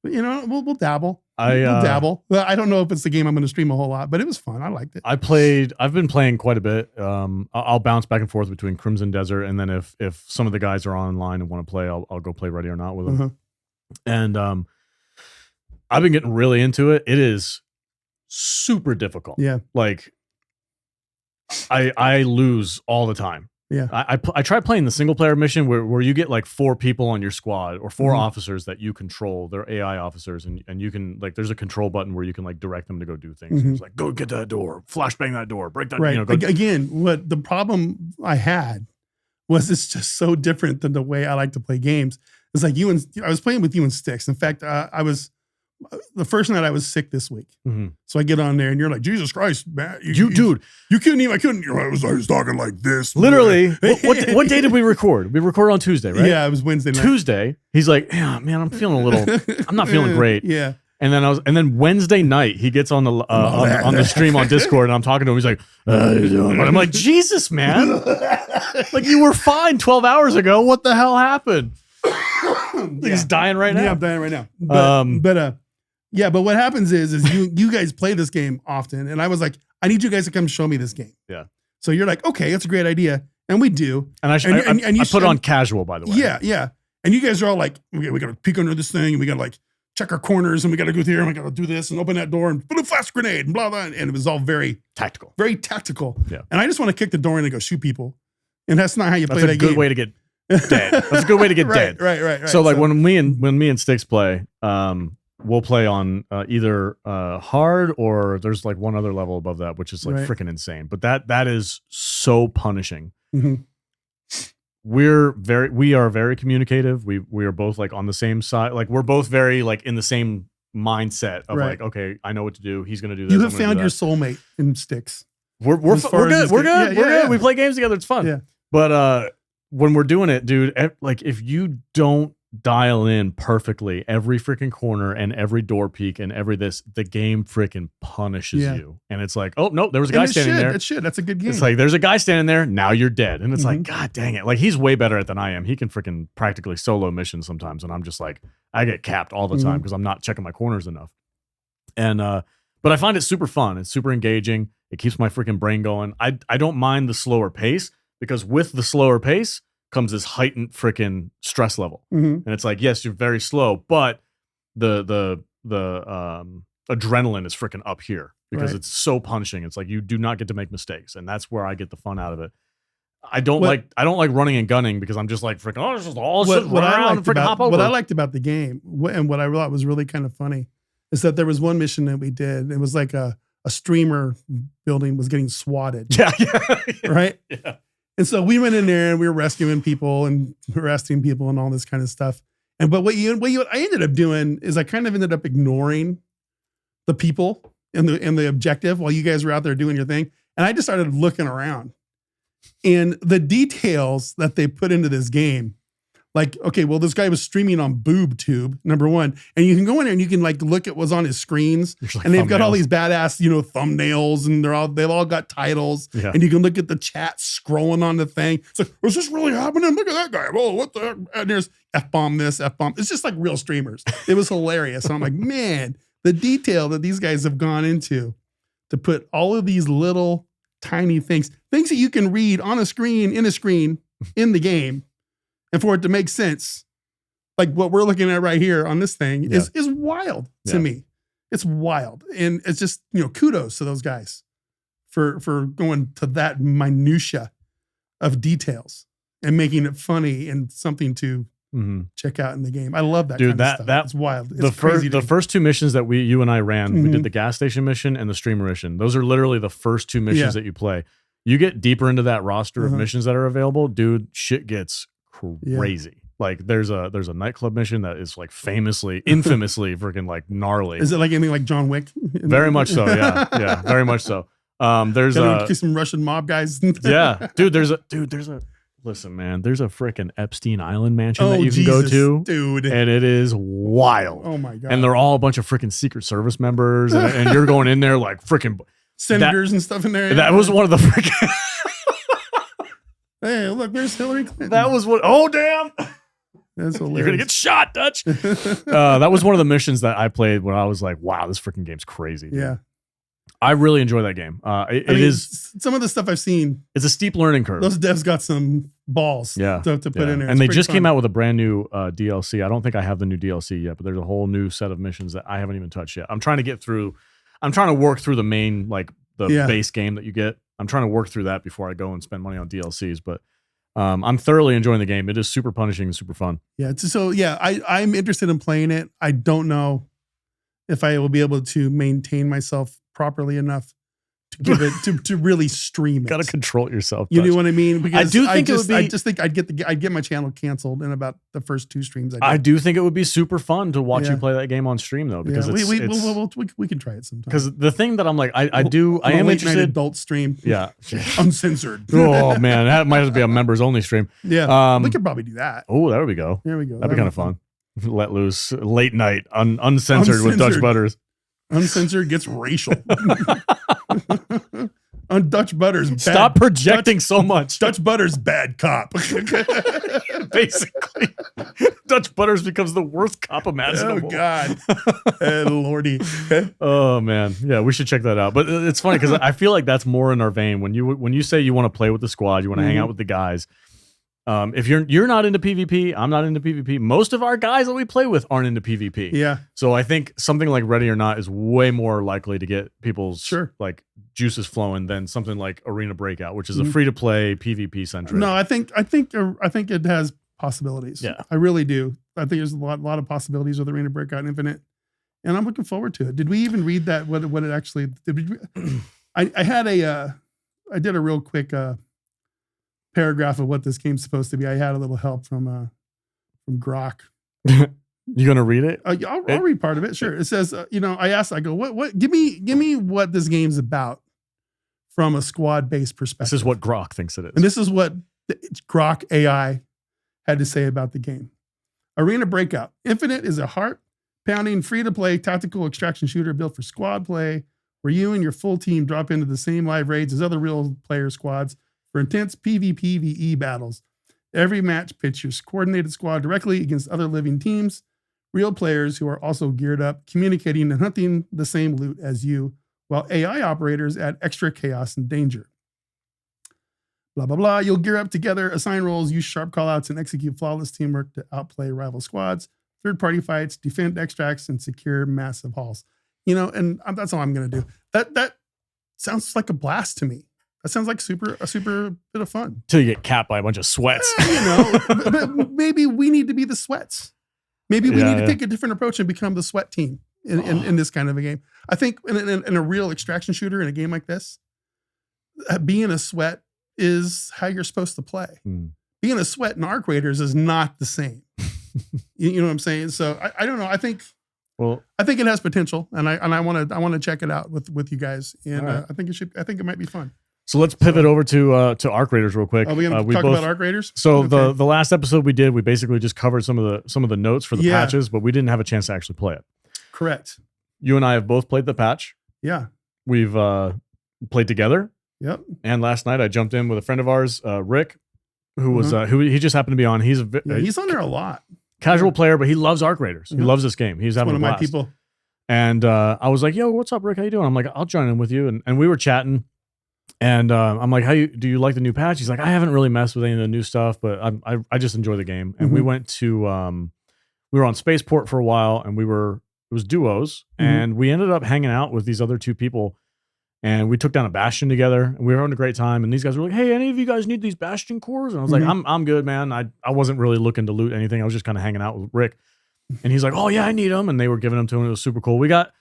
we'll dabble.
We'll
dabble. Well, I don't know if it's the game I'm going to stream a whole lot, but it was fun. I liked it.
I've been playing quite a bit. I'll bounce back and forth between Crimson Desert, and then if some of the guys are online and want to play, I'll go play Ready or Not with them.
Uh-huh.
And I've been getting really into it. It is super difficult.
Yeah.
Like I lose all the time.
Yeah.
I tried playing the single player mission where you get like 4 people on your squad or 4 officers that you control. They're AI officers, and you can like there's a control button where you can like direct them to go do things. It's like, go get that door, flashbang that door, break that.
Right.
Again,
what the problem I had was it's just so different than the way I like to play games. It's like I was playing with you and Sticks. In fact, I was the first night I was sick this week. So I get on there and you're like, Jesus Christ, man.
Dude.
You couldn't even, I was talking like this.
Literally. What day did we record? We recorded on Tuesday, right?
Yeah, it was Wednesday night.
Tuesday. He's like, yeah, man, I'm not feeling great.
Yeah.
And then Wednesday night he gets on the on the stream on Discord and I'm talking to him. He's like, how you doing? I'm like, Jesus, man. Like you were fine 12 hours ago. What the hell happened? He's dying right now.
Yeah, I'm dying right now. But what happens is you guys play this game often, and I was like, I need you guys to come show me this game.
Yeah.
So you're like, okay, that's a great idea, and we do.
And I put it on casual, by the way.
Yeah, yeah. And you guys are all like, we got to peek under this thing, and we got to like check our corners, and we got to go here, and we got to do this, and open that door, and put a flash grenade, and blah blah. And it was all very
tactical.
Very tactical.
Yeah.
And I just want to kick the door in and go shoot people, and that's not how you play that game.
That's a good way to get dead. That's a good way to get dead.
Right.
So like when me and Sticks play, we'll play on either hard or there's like one other level above that, which is like freaking insane. But that is so punishing. We are very communicative. We are both like on the same side. Like we're both very like in the same mindset of like, okay, I know what to do. He's gonna do this.
You have found your soulmate in Sticks.
We're good. We're good.
Yeah.
We play games together. It's fun.
Yeah.
But when we're doing it, dude, like if you don't dial in perfectly every freaking corner and every door peek and the game freaking punishes you. And it's like, oh no, there was a guy standing there.
That's a good game.
It's like there's a guy standing there, now you're dead. And it's like, God dang it. Like he's way better at it than I am. He can freaking practically solo missions sometimes. And I'm just like, I get capped all the time because I'm not checking my corners enough. And but I find it super fun. It's super engaging. It keeps my freaking brain going. I don't mind the slower pace because with the slower pace comes this heightened freaking stress level. And it's like, yes, you're very slow, but the adrenaline is freaking up here because it's so punishing. It's like you do not get to make mistakes, and that's where I get the fun out of it. I don't like running and gunning because I'm just like freaking this is all run around and freaking hop over.
What I liked about the game and what I thought was really kind of funny is that there was one mission that we did. It was like a streamer building was getting swatted.
Yeah.
Right?
Yeah.
And so we went in there and we were rescuing people and arresting people and all this kind of stuff. But what I ended up doing is I kind of ended up ignoring the people and the objective while you guys were out there doing your thing. And I just started looking around. And the details that they put into this game Like, okay, well, this guy was streaming on BoobTube, number one, and you can go in there and you can like look at what's on his screens,
Like
and they've got all
thumbnails.
these badass, thumbnails, and they've all got titles,
Yeah.
and you can look at the chat scrolling on the thing. It's like, is this really happening? Look at that guy. Oh, what the heck? And there's F-bomb this, F-bomb. It's just like real streamers. It was hilarious. And I'm like, man, the detail that these guys have gone into to put all of these little tiny things that you can read on a screen, in the game, and for it to make sense, like what we're looking at right here on this thing is wild to me. It's wild. And it's just, kudos to those guys for going to that minutia of details and making it funny and something to check out in the game. I love that
Dude,
kind of stuff. That's wild. It's crazy.
The first two missions that you and I ran, we did the gas station mission and the streamer mission. Those are literally the first two missions that you play. You get deeper into that roster of missions that are available, dude, shit gets crazy. Like there's a nightclub mission that is like infamously freaking like gnarly.
Is it like anything like John Wick?
Very much so. Yeah, very much so. There's
some Russian mob guys.
Listen, man, there's a freaking Epstein Island mansion that you can go to,
dude,
and it is wild.
Oh my god!
And they're all a bunch of freaking Secret Service members, and you're going in there like freaking
senators and stuff in there.
That was one of the freaking.
Hey, look, there's Hillary Clinton.
That was what. Oh damn!
That's hilarious.
You're gonna get shot, Dutch. That was one of the missions that I played when I was like, "Wow, this freaking game's crazy." Dude.
Yeah,
I really enjoy that game. It is
some of the stuff I've seen.
It's a steep learning curve.
Those devs got some balls. To put in there,
and they just came out with a brand new DLC. I don't think I have the new DLC yet, but there's a whole new set of missions that I haven't even touched yet. I'm trying to work through the main base game that you get. I'm trying to work through that before I go and spend money on DLCs, but I'm thoroughly enjoying the game. It is super punishing and super fun.
Yeah. So I'm interested in playing it. I don't know if I will be able to maintain myself properly enough to give it to really stream it.
Got to control yourself.
You know what I mean? Because
I do think
I just think I'd get my channel canceled in about the first two streams.
I do think it would be super fun to watch you play that game on stream though, because
we can try it sometime.
Because the thing that I'm like, I am interested.
Adult stream.
Yeah.
Uncensored.
Oh man, that might have to be a members only stream.
Yeah. We could probably do that.
Oh, there we go.
There we go.
That'd be kind of fun. Let loose late night uncensored with Dutch Butters.
Uncensored gets racial. On Dutch Butters.
Stop projecting so much.
Dutch Butters bad cop.
Basically, Dutch Butters becomes the worst cop imaginable.
Oh God, Lordy.
Oh man, yeah, we should check that out. But it's funny because I feel like that's more in our vein. When you say you want to play with the squad, you want to hang out with the guys. If you're not into PvP, I'm not into PvP. Most of our guys that we play with aren't into PvP.
Yeah.
So I think something like Ready or Not is way more likely to get people's like juices flowing than something like Arena Breakout, which is a free to play PvP centric.
No, I think it has possibilities.
Yeah,
I really do. I think there's a lot of possibilities with Arena Breakout Infinite, and I'm looking forward to it. Did we even read that? What it actually did? I did a real quick paragraph of what this game's supposed to be. I had a little help from Grok.
You gonna read it?
I'll read part of it. Sure. It says, I asked, I go, what? Give me what this game's about from a squad-based perspective.
This is what Grok thinks it is,
and this is what Grok AI had to say about the game. Arena Breakout Infinite is a heart-pounding, free-to-play tactical extraction shooter built for squad play, where you and your full team drop into the same live raids as other real player squads for intense PvPvE battles. Every match pits your coordinated squad directly against other living teams, real players who are also geared up, communicating and hunting the same loot as you, while AI operators add extra chaos and danger. Blah, blah, blah. You'll gear up together, assign roles, use sharp callouts, and execute flawless teamwork to outplay rival squads, third-party fights, defend extracts, and secure massive hauls. And that's all I'm going to do. That sounds like a blast to me. That sounds like a super bit of fun.
Till you get capped by a bunch of sweats.
But maybe we need to be the sweats. Maybe we need to take a different approach and become the sweat team in this kind of a game. I think in a real extraction shooter in a game like this, being a sweat is how you're supposed to play. Being a sweat in arcraiders is not the same. You know what I'm saying? So I don't know. I think it has potential, and I want to check it out with you guys, and right. I think it might be fun.
So let's pivot over to Arcraiders real quick.
Are we going to talk about Arcraiders?
So the last episode we did, we basically just covered some of the notes for the patches, but we didn't have a chance to actually play it.
Correct.
You and I have both played the patch.
Yeah.
We've played together.
Yep.
And last night I jumped in with a friend of ours, Rick, who was who he just happened to be on. He's
he's on there a lot.
Casual player, but he loves Arcraiders. He loves this game. He's having
one of
a blast.
my people.
And I was like, "Yo, what's up, Rick? How you doing?" I'm like, "I'll join in with you." And we were chatting. And I'm like, do you like the new patch? He's like, I haven't really messed with any of the new stuff, but I just enjoy the game. And we went to we were on Spaceport for a while, and it was duos, and we ended up hanging out with these other two people, and we took down a Bastion together, and we were having a great time. And these guys were like, "Hey, any of you guys need these Bastion cores?" And I was like, I'm good, man. I wasn't really looking to loot anything. I was just kind of hanging out with Rick, and he's like, "Oh yeah, I need them," and they were giving them to him. It was super cool. We got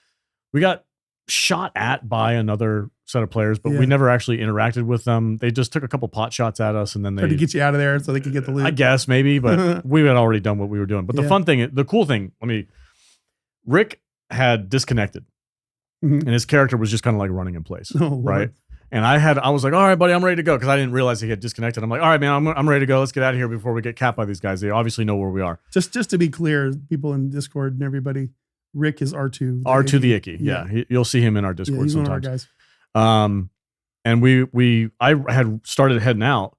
shot at by another set of players, but we never actually interacted with them. They just took a couple pot shots at us, and then they
tried to get you out of there so they could get the loot.
I guess maybe, but we had already done what we were doing. But the cool thing, Rick had disconnected, and his character was just kind of like running in place, right? And I was like, "All right, buddy, I'm ready to go," because I didn't realize he had disconnected. I'm like, "All right, man, I'm ready to go. Let's get out of here before we get capped by these guys. They obviously know where we are." Just
to be clear, people in Discord and everybody, Rick is R2.
R2 the Icky. Yeah. You'll see him in our Discord
he's
sometimes.
One of our guys.
And I had started heading out,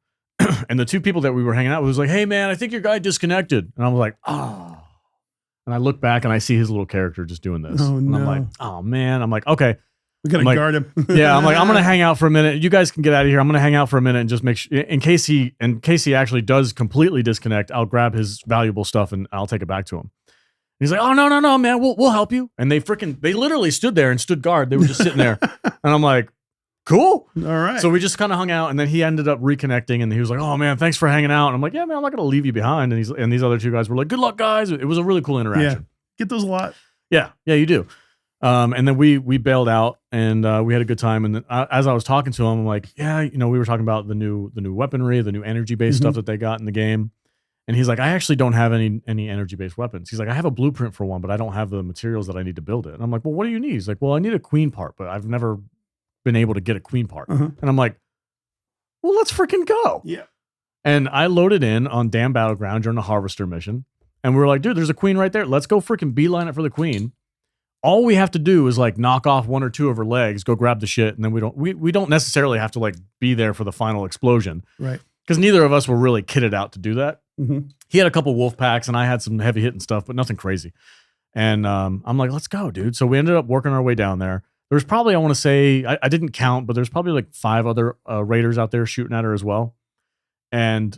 and the two people that we were hanging out with was like, "Hey man, I think your guy disconnected." And I was like, "Oh." And I look back and I see his little character just doing this.
Oh,
and I'm like, "Oh man." I'm like, "Okay.
We got to guard him."
Yeah. I'm like, "I'm going to hang out for a minute. You guys can get out of here. I'm going to hang out for a minute and just make sure in case he actually does completely disconnect, I'll grab his valuable stuff and I'll take it back to him." He's like, "Oh, no, man, we'll help you." And they literally stood there and stood guard. They were just sitting there. And I'm like, "Cool."
All right.
So we just kind of hung out, and then he ended up reconnecting, and he was like, "Oh man, thanks for hanging out." And I'm like, "Yeah, man, I'm not going to leave you behind." And these other two guys were like, "Good luck, guys." It was a really cool interaction.
Yeah. Get those a lot.
Yeah, you do. And then we bailed out, and we had a good time. And then, as I was talking to him, I'm like, "Yeah, we were talking about the new weaponry, the new energy-based stuff that they got in the game." And he's like, "I actually don't have any energy-based weapons." He's like, "I have a blueprint for one, but I don't have the materials that I need to build it." And I'm like, "Well, what do you need?" He's like, "Well, I need a queen part, but I've never been able to get a queen part." And I'm like, "Well, let's freaking go."
Yeah.
And I loaded in on Damn Battleground during the Harvester mission. And we were like, "Dude, there's a queen right there. Let's go freaking beeline it for the queen. All we have to do is like knock off one or two of her legs, go grab the shit, and then we don't necessarily have to like be there for the final explosion."
Right.
Because neither of us were really kitted out to do that. He had a couple wolf packs and I had some heavy hitting stuff, but nothing crazy. And I'm like, "Let's go, dude." So we ended up working our way down there. There's probably, I want to say, I didn't count, but there's probably like 5 other raiders out there shooting at her as well. And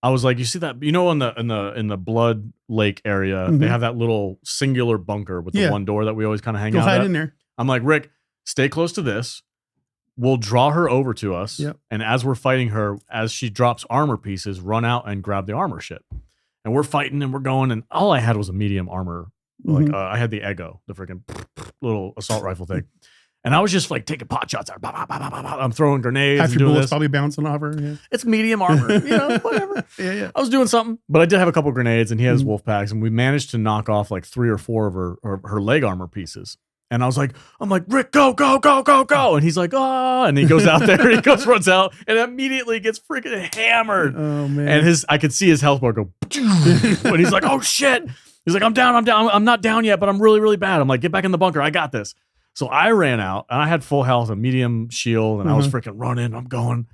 I was like, "You see that? In the Blood Lake area, they have that little singular bunker with the one door that we always kind of hang out
hide
at."
in there.
I'm like, "Rick, stay close to this. We'll draw her over to us.
Yep.
And as we're fighting her, as she drops armor pieces, run out and grab the armor shit." And we're fighting and we're going, and all I had was a medium armor. Like I had the Ego, the freaking little assault rifle thing. And I was just like taking pot shots. I'm throwing grenades.
Half
and
your
doing
bullets
this.
probably bouncing off her. Yeah.
It's medium armor, whatever.
Yeah.
I was doing something, but I did have a couple grenades, and he had his wolf packs, and we managed to knock off like 3 or 4 of her leg armor pieces. And I'm like, "Rick, go, go, go, go, go." And he's like, "Ah," and he goes out there, runs out, and immediately gets freaking hammered.
Oh man.
And I could see his health bar go, and he's like, "Oh shit." He's like, I'm down. I'm not down yet, but I'm really, really bad." I'm like, "Get back in the bunker. I got this." So I ran out, and I had full health, a medium shield, and I was freaking running. I'm going,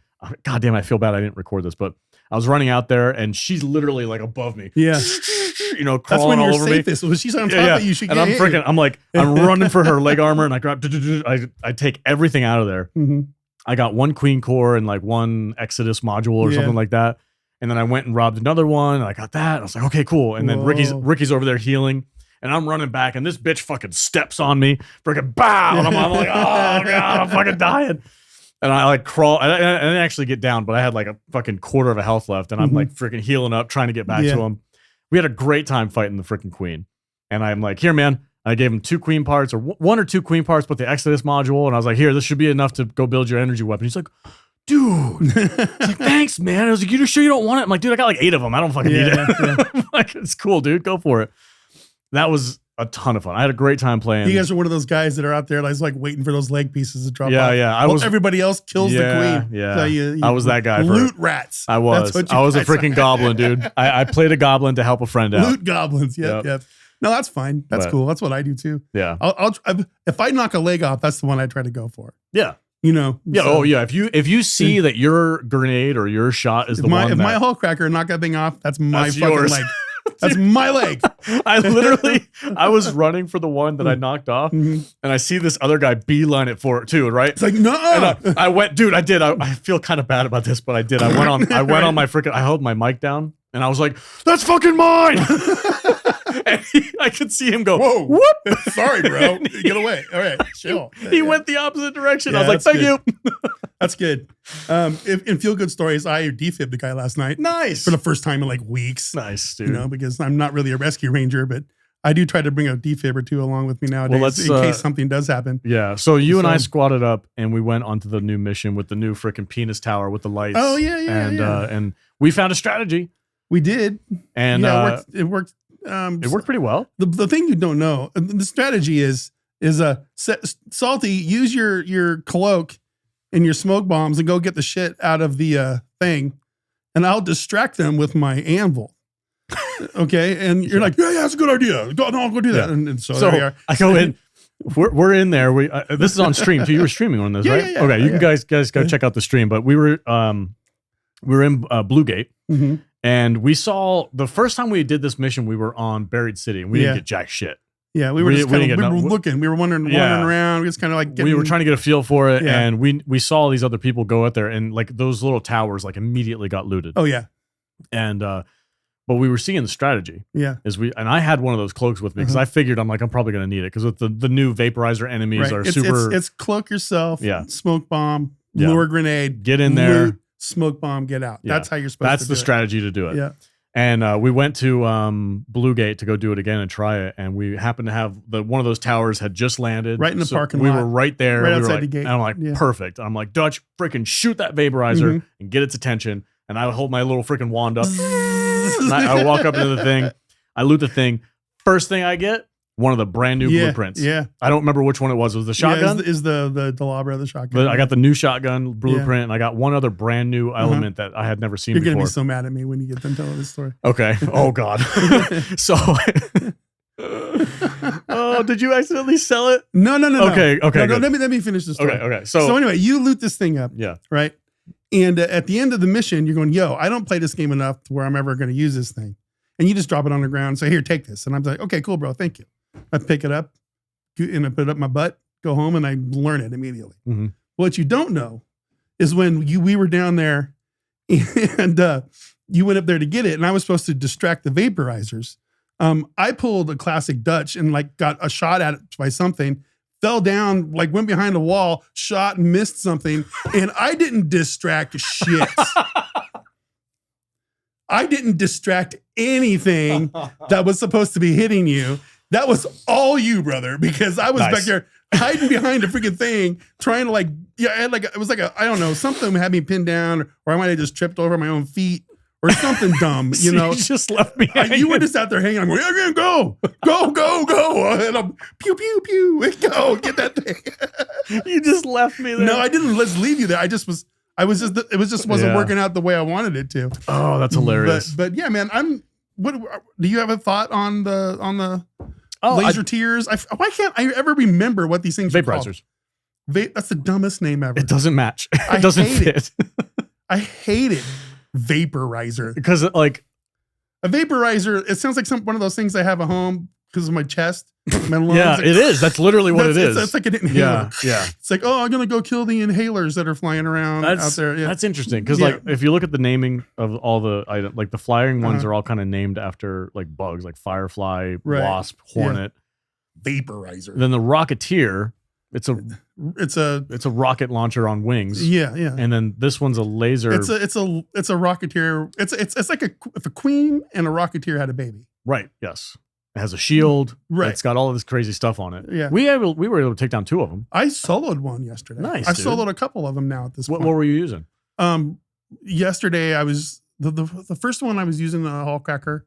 God damn, I feel bad I didn't record this, but I was running out there, and she's literally like above me.
Yeah.
Crawling
That's when
all
you're
over
safest.
me.
When she's on top of you, she
and I'm running for her leg armor, and I grab, I take everything out of there. I got 1 queen core and like 1 Exodus module or something like that. And then I went and robbed another one, and I got that. And I was like, "Okay, cool." And then Ricky's over there healing, and I'm running back, and this bitch fucking steps on me, freaking bow, and I'm like, "Oh god, I'm fucking dying." And I like crawl, and I didn't actually get down, but I had like a fucking quarter of a health left, and I'm like freaking healing up, trying to get back to him. We had a great time fighting the freaking queen, and I'm like, "Here, man." I gave him 2 queen parts, or 1 or 2 queen parts, but the Exodus module, and I was like, "Here, this should be enough to go build your energy weapon." He's like, "Dude," he's like, "Thanks, man." I was like, "You sure you don't want it?" I'm like, "Dude, I got like 8 of them. I don't fucking need it." I'm like, "It's cool, dude. Go for it." That was A ton of fun. I had a great time playing.
You guys are one of those guys that are out there like waiting for those leg pieces to drop off.
Yeah.
Everybody else kills the queen.
Yeah.
So you
I was that guy.
Loot rats.
I was a freaking goblin, dude. I played a goblin to help a friend out.
Loot goblins. Yep. No, that's fine. That's cool. That's what I do too.
Yeah.
If I knock a leg off, that's the one I try to go for.
Yeah.
You know.
Yeah.
So.
Oh yeah. If you see that your grenade or your shot is the one
if my hull cracker knock that thing off, that's my fucking
yours.
leg. That's my leg.
I was running for the one that I knocked off, and I see this other guy beeline it for it too, right?
It's like, no.
I went, dude, I did. I feel kind of bad about this, but I did. I went on my freaking, I held my mic down, and I was like, that's fucking mine. And I could see him go,
whoa,
whoop.
Sorry, bro. Get away. All right, chill.
He went the opposite direction.
Yeah,
I was like, thank you.
That's good. In feel good stories, I defibbed the guy last night.
Nice.
For the first time in like weeks.
Nice, dude.
You know, because I'm not really a rescue ranger, but I do try to bring a defib or two along with me nowadays in case something does happen.
Yeah. So you and I squatted up and we went onto the new mission with the new freaking penis tower with the lights.
Oh yeah.
And we found a strategy.
We did.
And
it worked.
It worked pretty well.
The thing you don't know, the strategy is Salty, use your cloak and your smoke bombs and go get the shit out of the thing, and I'll distract them with my anvil. Okay, and you're like, yeah, that's a good idea. Go do that. And so there we are.
I go in. We're in there. This is on stream too. You were streaming on this, right?
Yeah.
Okay, you can guys go check out the stream. But we were in Blue Gate.
Mm-hmm.
And we saw the first time we did this mission, we were on Buried City, and we didn't get jack shit.
Yeah, we were looking. We were wandering around. We just kind of like
we were trying to get a feel for it, and we saw these other people go out there, and like those little towers like immediately got looted.
Oh yeah,
and but we were seeing the strategy.
Yeah,
and I had one of those cloaks with me because I figured I'm probably gonna need it because with the new vaporizer enemies are super.
It's cloak yourself.
Yeah,
smoke bomb, lure grenade,
get in there.
Loot, smoke bomb, get out. That's how you're supposed to do it.
That's the strategy to do it.
Yeah.
And we went to Blue Gate to go do it again and try it. And we happened to have one of those towers had just landed.
Right in the parking lot.
We were right there.
Right outside the gate.
And I'm like, perfect. And I'm like, Dutch, freaking shoot that vaporizer and get its attention. And I hold my little freaking wand up. And I walk up into the thing. I loot the thing. First thing I get, one of the brand new blueprints.
Yeah.
I don't remember which one it was. It was the shotgun?
Is the Delabra the shotgun.
But I got the new shotgun blueprint, and I got one other brand new element that I had never seen before.
You're going to be so mad at me when you get done telling this story.
Okay. Oh, God. So, did you accidentally sell it?
No.
Okay.
No, let me finish the story.
Okay.
So anyway, you loot this thing up.
Yeah.
Right? And at the end of the mission, you're going, yo, I don't play this game enough to where I'm ever going to use this thing. And you just drop it on the ground and say, here, take this. And I'm like, okay, cool, bro. Thank you. I pick it up and I put it up my butt, go home, and I learn it immediately.
Mm-hmm.
What you don't know is when we were down there and you went up there to get it, and I was supposed to distract the vaporizers. I pulled a classic Dutch and like got a shot at it by something, fell down, like went behind a wall, shot and missed something, and I didn't distract shit. I didn't distract anything that was supposed to be hitting you. That was all you, brother, because I was back there hiding behind a freaking thing, trying to it was like I don't know, something had me pinned down, or I might have just tripped over my own feet or something dumb, you know.
You just left me hanging.
You were just out there hanging. I'm going, yeah, go. And I'm pew, pew, pew, go, get that thing.
You just left me there.
No, I didn't leave you there. It wasn't working out the way I wanted it to.
Oh, that's hilarious.
But yeah, man, what do you have a thought on the laser tears? Why can't I ever remember what these things are called?
Vaporizers.
That's the dumbest name ever.
It doesn't match. It doesn't fit.
I hate it. Vaporizer.
Because like
a vaporizer, it sounds like one of those things I have at home because of my chest, my lungs.
Yeah, it is. That's literally what it is.
It's like an inhaler.
Yeah.
It's like, oh, I'm gonna go kill the inhalers that are flying around out there. Yeah.
That's interesting because like if you look at the naming of all the items, like the flying ones are all kind of named after like bugs, like firefly, wasp, hornet,
vaporizer.
Then the rocketeer, it's a rocket launcher on wings.
Yeah.
And then this one's a laser.
It's a rocketeer. It's like if a queen and a rocketeer had a baby.
Right. Yes. It has a shield.
Right.
It's got all of this crazy stuff on it.
Yeah.
We were able to take down 2 of them.
I soloed one yesterday.
Nice.
I've soloed a couple of them now at this point.
What were you using?
Yesterday I was the first one I was using the hull cracker.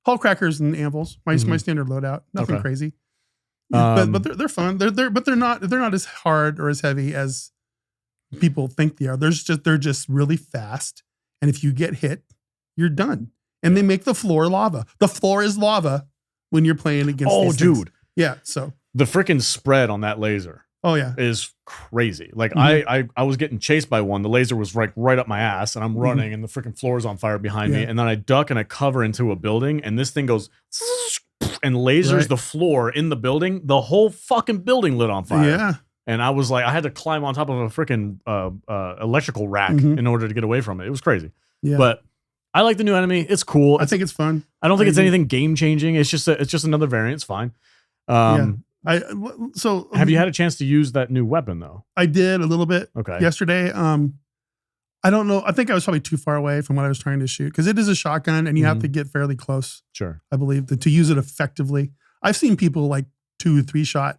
hull crackers and anvils. My standard loadout. Nothing crazy. But they're fun. But they're not as hard or as heavy as people think they are. They're just really fast. And if you get hit, you're done. And they make the floor lava. The floor is lava when you're playing against these things.
Dude.
Yeah. So
the freaking spread on that laser.
Oh yeah,
is crazy. Like I was getting chased by one. The laser was right up my ass, and I'm running, and the freaking floor is on fire behind me. And then I duck and I cover into a building, and this thing goes and lasers the floor in the building. The whole fucking building lit on fire.
Yeah.
And I was like, I had to climb on top of a freaking electrical rack in order to get away from it. It was crazy.
Yeah.
But I like the new enemy. It's cool.
I think it's fun.
I don't think it's anything game changing. It's just another variant. It's fine. Have you had a chance to use that new weapon though?
I did a little bit yesterday. I don't know. I think I was probably too far away from what I was trying to shoot because it is a shotgun and you have to get fairly close.
Sure.
I believe to use it effectively. I've seen people like 2 or 3 shot,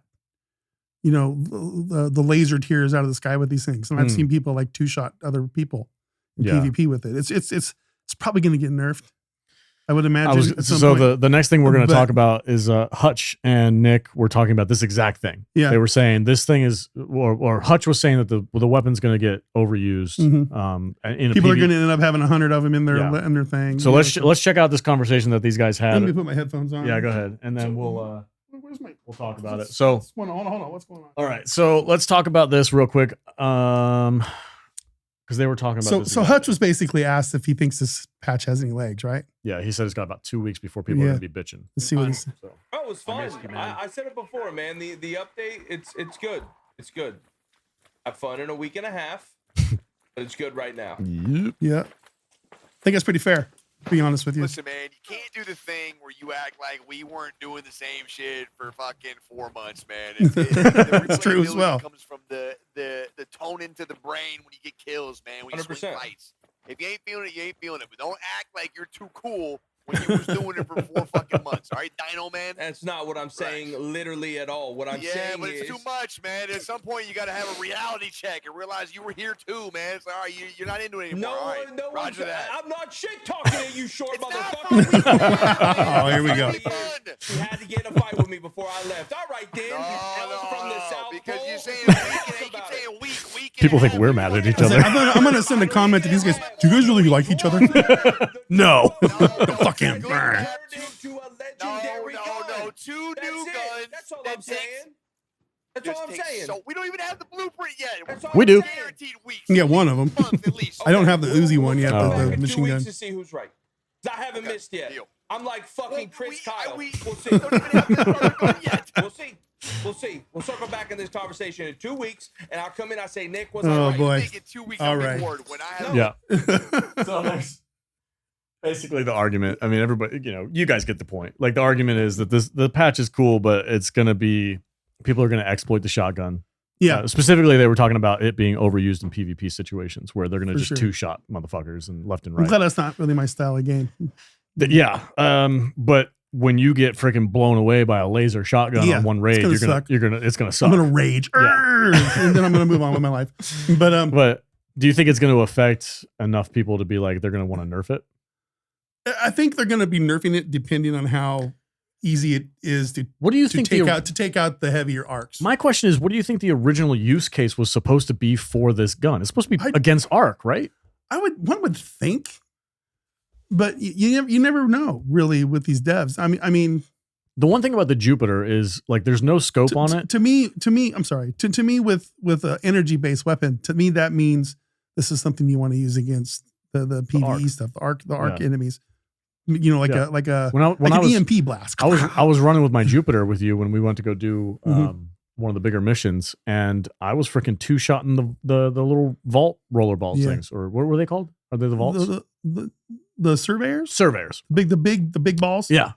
the laser tears out of the sky with these things. And I've seen people like 2 shot other people in PvP with it. It's probably going to get nerfed. I would imagine.
The next thing we're going to talk about is Hutch and Nick were talking about this exact thing.
Yeah.
They were saying this thing is, or Hutch was saying that the weapon's going to get overused.
People are going to end up having 100 of them in their thing.
So let's check out this conversation that these guys had.
Let me put my headphones on.
Yeah, go ahead, and then we'll talk about it.
So hold on, what's going on?
All right, so let's talk about this real quick. Because they were talking about this.
So Hutch was basically asked if he thinks this patch has any legs, right?
Yeah, he said it's got about 2 weeks before people are going to be bitching.
Let's see what he said.
Oh, it was fun. I said it before, man. The update, it's good. It's good. Have fun in a week and a half, but it's good right now.
Yep.
Yeah. I think that's pretty fair, to be honest with you.
Listen, man, you can't do the thing where you act like we weren't doing the same shit for fucking 4 months, man.
It's true as well.
It comes from the tone into the brain when you get kills, man. When you
100%.
swing fights. If you ain't feeling it, you ain't feeling it. But don't act like you're too cool when you was doing it for 4 fucking months. All right, Dino Man?
That's not what I'm saying literally at all. What I'm saying
Yeah, but it's too much, man. At some point, you got to have a reality check and realize you were here too, man. It's all right, you're not into it anymore.
No one,
Roger that.
I'm not shit talking at you, short
It's
motherfucker.
Oh, here we go.
You had to get in a fight with me before I left. All right, then. From the South
because
Pole.
you're saying week and you keep saying week.
People think we're mad at each other.
I'm gonna send a comment to these guys. Do you guys really like each other?
No.
Fuck him.
To a legendary gun.
No. 2 new guns.
That's all I'm saying. That's all I'm saying.
So we don't even have the blueprint yet.
We do.
Guaranteed weeks.
Yeah, one of them.
Month at least.
I don't have the Uzi one yet,
We'll
the
come back in
machine
2
gun.
weeks to see who's right. I haven't missed yet.
Deal.
I'm like fucking Chris Kyle.
We
We'll see.
don't even have the gun yet.
We'll see. We'll circle back in this conversation in 2 weeks, and I'll come in. I say, Nick, what's
Oh,
all right?
boy.
You think in 2 weeks
All
I'll be
right.
bored when I have
Yeah. So there's basically the argument. I mean, everybody, you guys get the point. Like the argument is that the patch is cool, but it's going to be, people are going to exploit the shotgun.
Yeah.
Specifically, they were talking about it being overused in PvP situations where they're going to
For
just
sure.
2-shot motherfuckers and left and
I'm
right.
glad that's not really my style of game.
Yeah. But when you get freaking blown away by a laser shotgun
Yeah,
on one raid,
it's gonna
it's gonna suck.
I'm gonna rage, and then I'm gonna move on with my life.
But do you think it's going to affect enough people to be like they're going to want to nerf it?
I think they're gonna be nerfing it depending on how easy it is to
What do you think
take out the heavier arcs.
My question is, what do you think the original use case was supposed to be for this gun? It's supposed to be against arc, right?
One would think, but you never know really with these devs. I mean,
the one thing about the Jupiter is like there's no scope on it.
To me, I'm sorry. To me, with an energy based weapon, to me that means this is something you want to use against the PvE stuff, the arc enemies. Like an EMP blast.
I was running with my Jupiter with you when we went to go do one of the bigger missions, and I was freaking 2-shotting the little vault rollerballs things, or what were they called? Are they the vaults?
The surveyors?
Surveyors.
The big balls?
Yeah.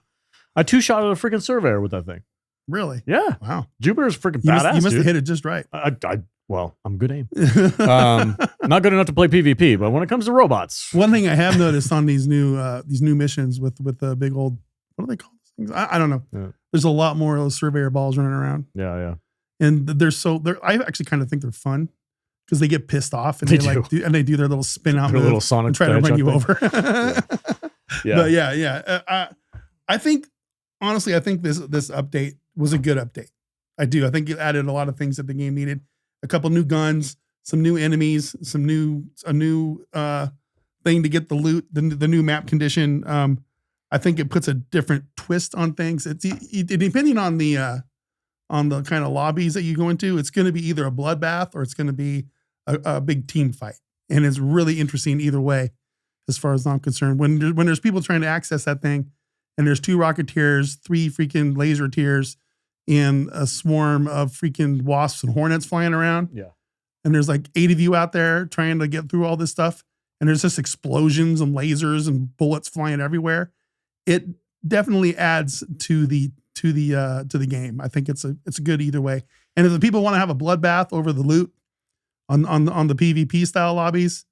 I 2-shotted a freaking surveyor with that thing.
Really?
Yeah.
Wow.
Jupiter's freaking badass.
You must
dude.
have hit it just right.
I'm good aim. Not good enough to play PvP, but when it comes to robots.
One thing I have noticed on these new missions with the big old, what do they call these things? I don't know.
Yeah.
There's a lot more of those surveyor balls running around.
Yeah.
And I actually kind of think they're fun because they get pissed off and they do their little spin out
Their little Sonic
and try to run you
thing.
over.
Yeah.
But yeah. I think this update was a good update. I do. I think it added a lot of things that the game needed. A couple new guns, some new enemies, a new thing to get the loot, the new map condition. I think it puts a different twist on things. It's depending on the kind of lobbies that you go into. It's going to be either a bloodbath or it's going to be a big team fight, and it's really interesting either way, as far as I'm concerned. When there's people trying to access that thing, and there's 2 rocketeers, 3 freaking laser tiers, and a swarm of freaking wasps and hornets flying around.
Yeah.
And there's like 8 of you out there trying to get through all this stuff. And there's just explosions and lasers and bullets flying everywhere. It definitely adds to the game. I think it's a good either way. And if the people want to have a bloodbath over the loot on the PvP style lobbies,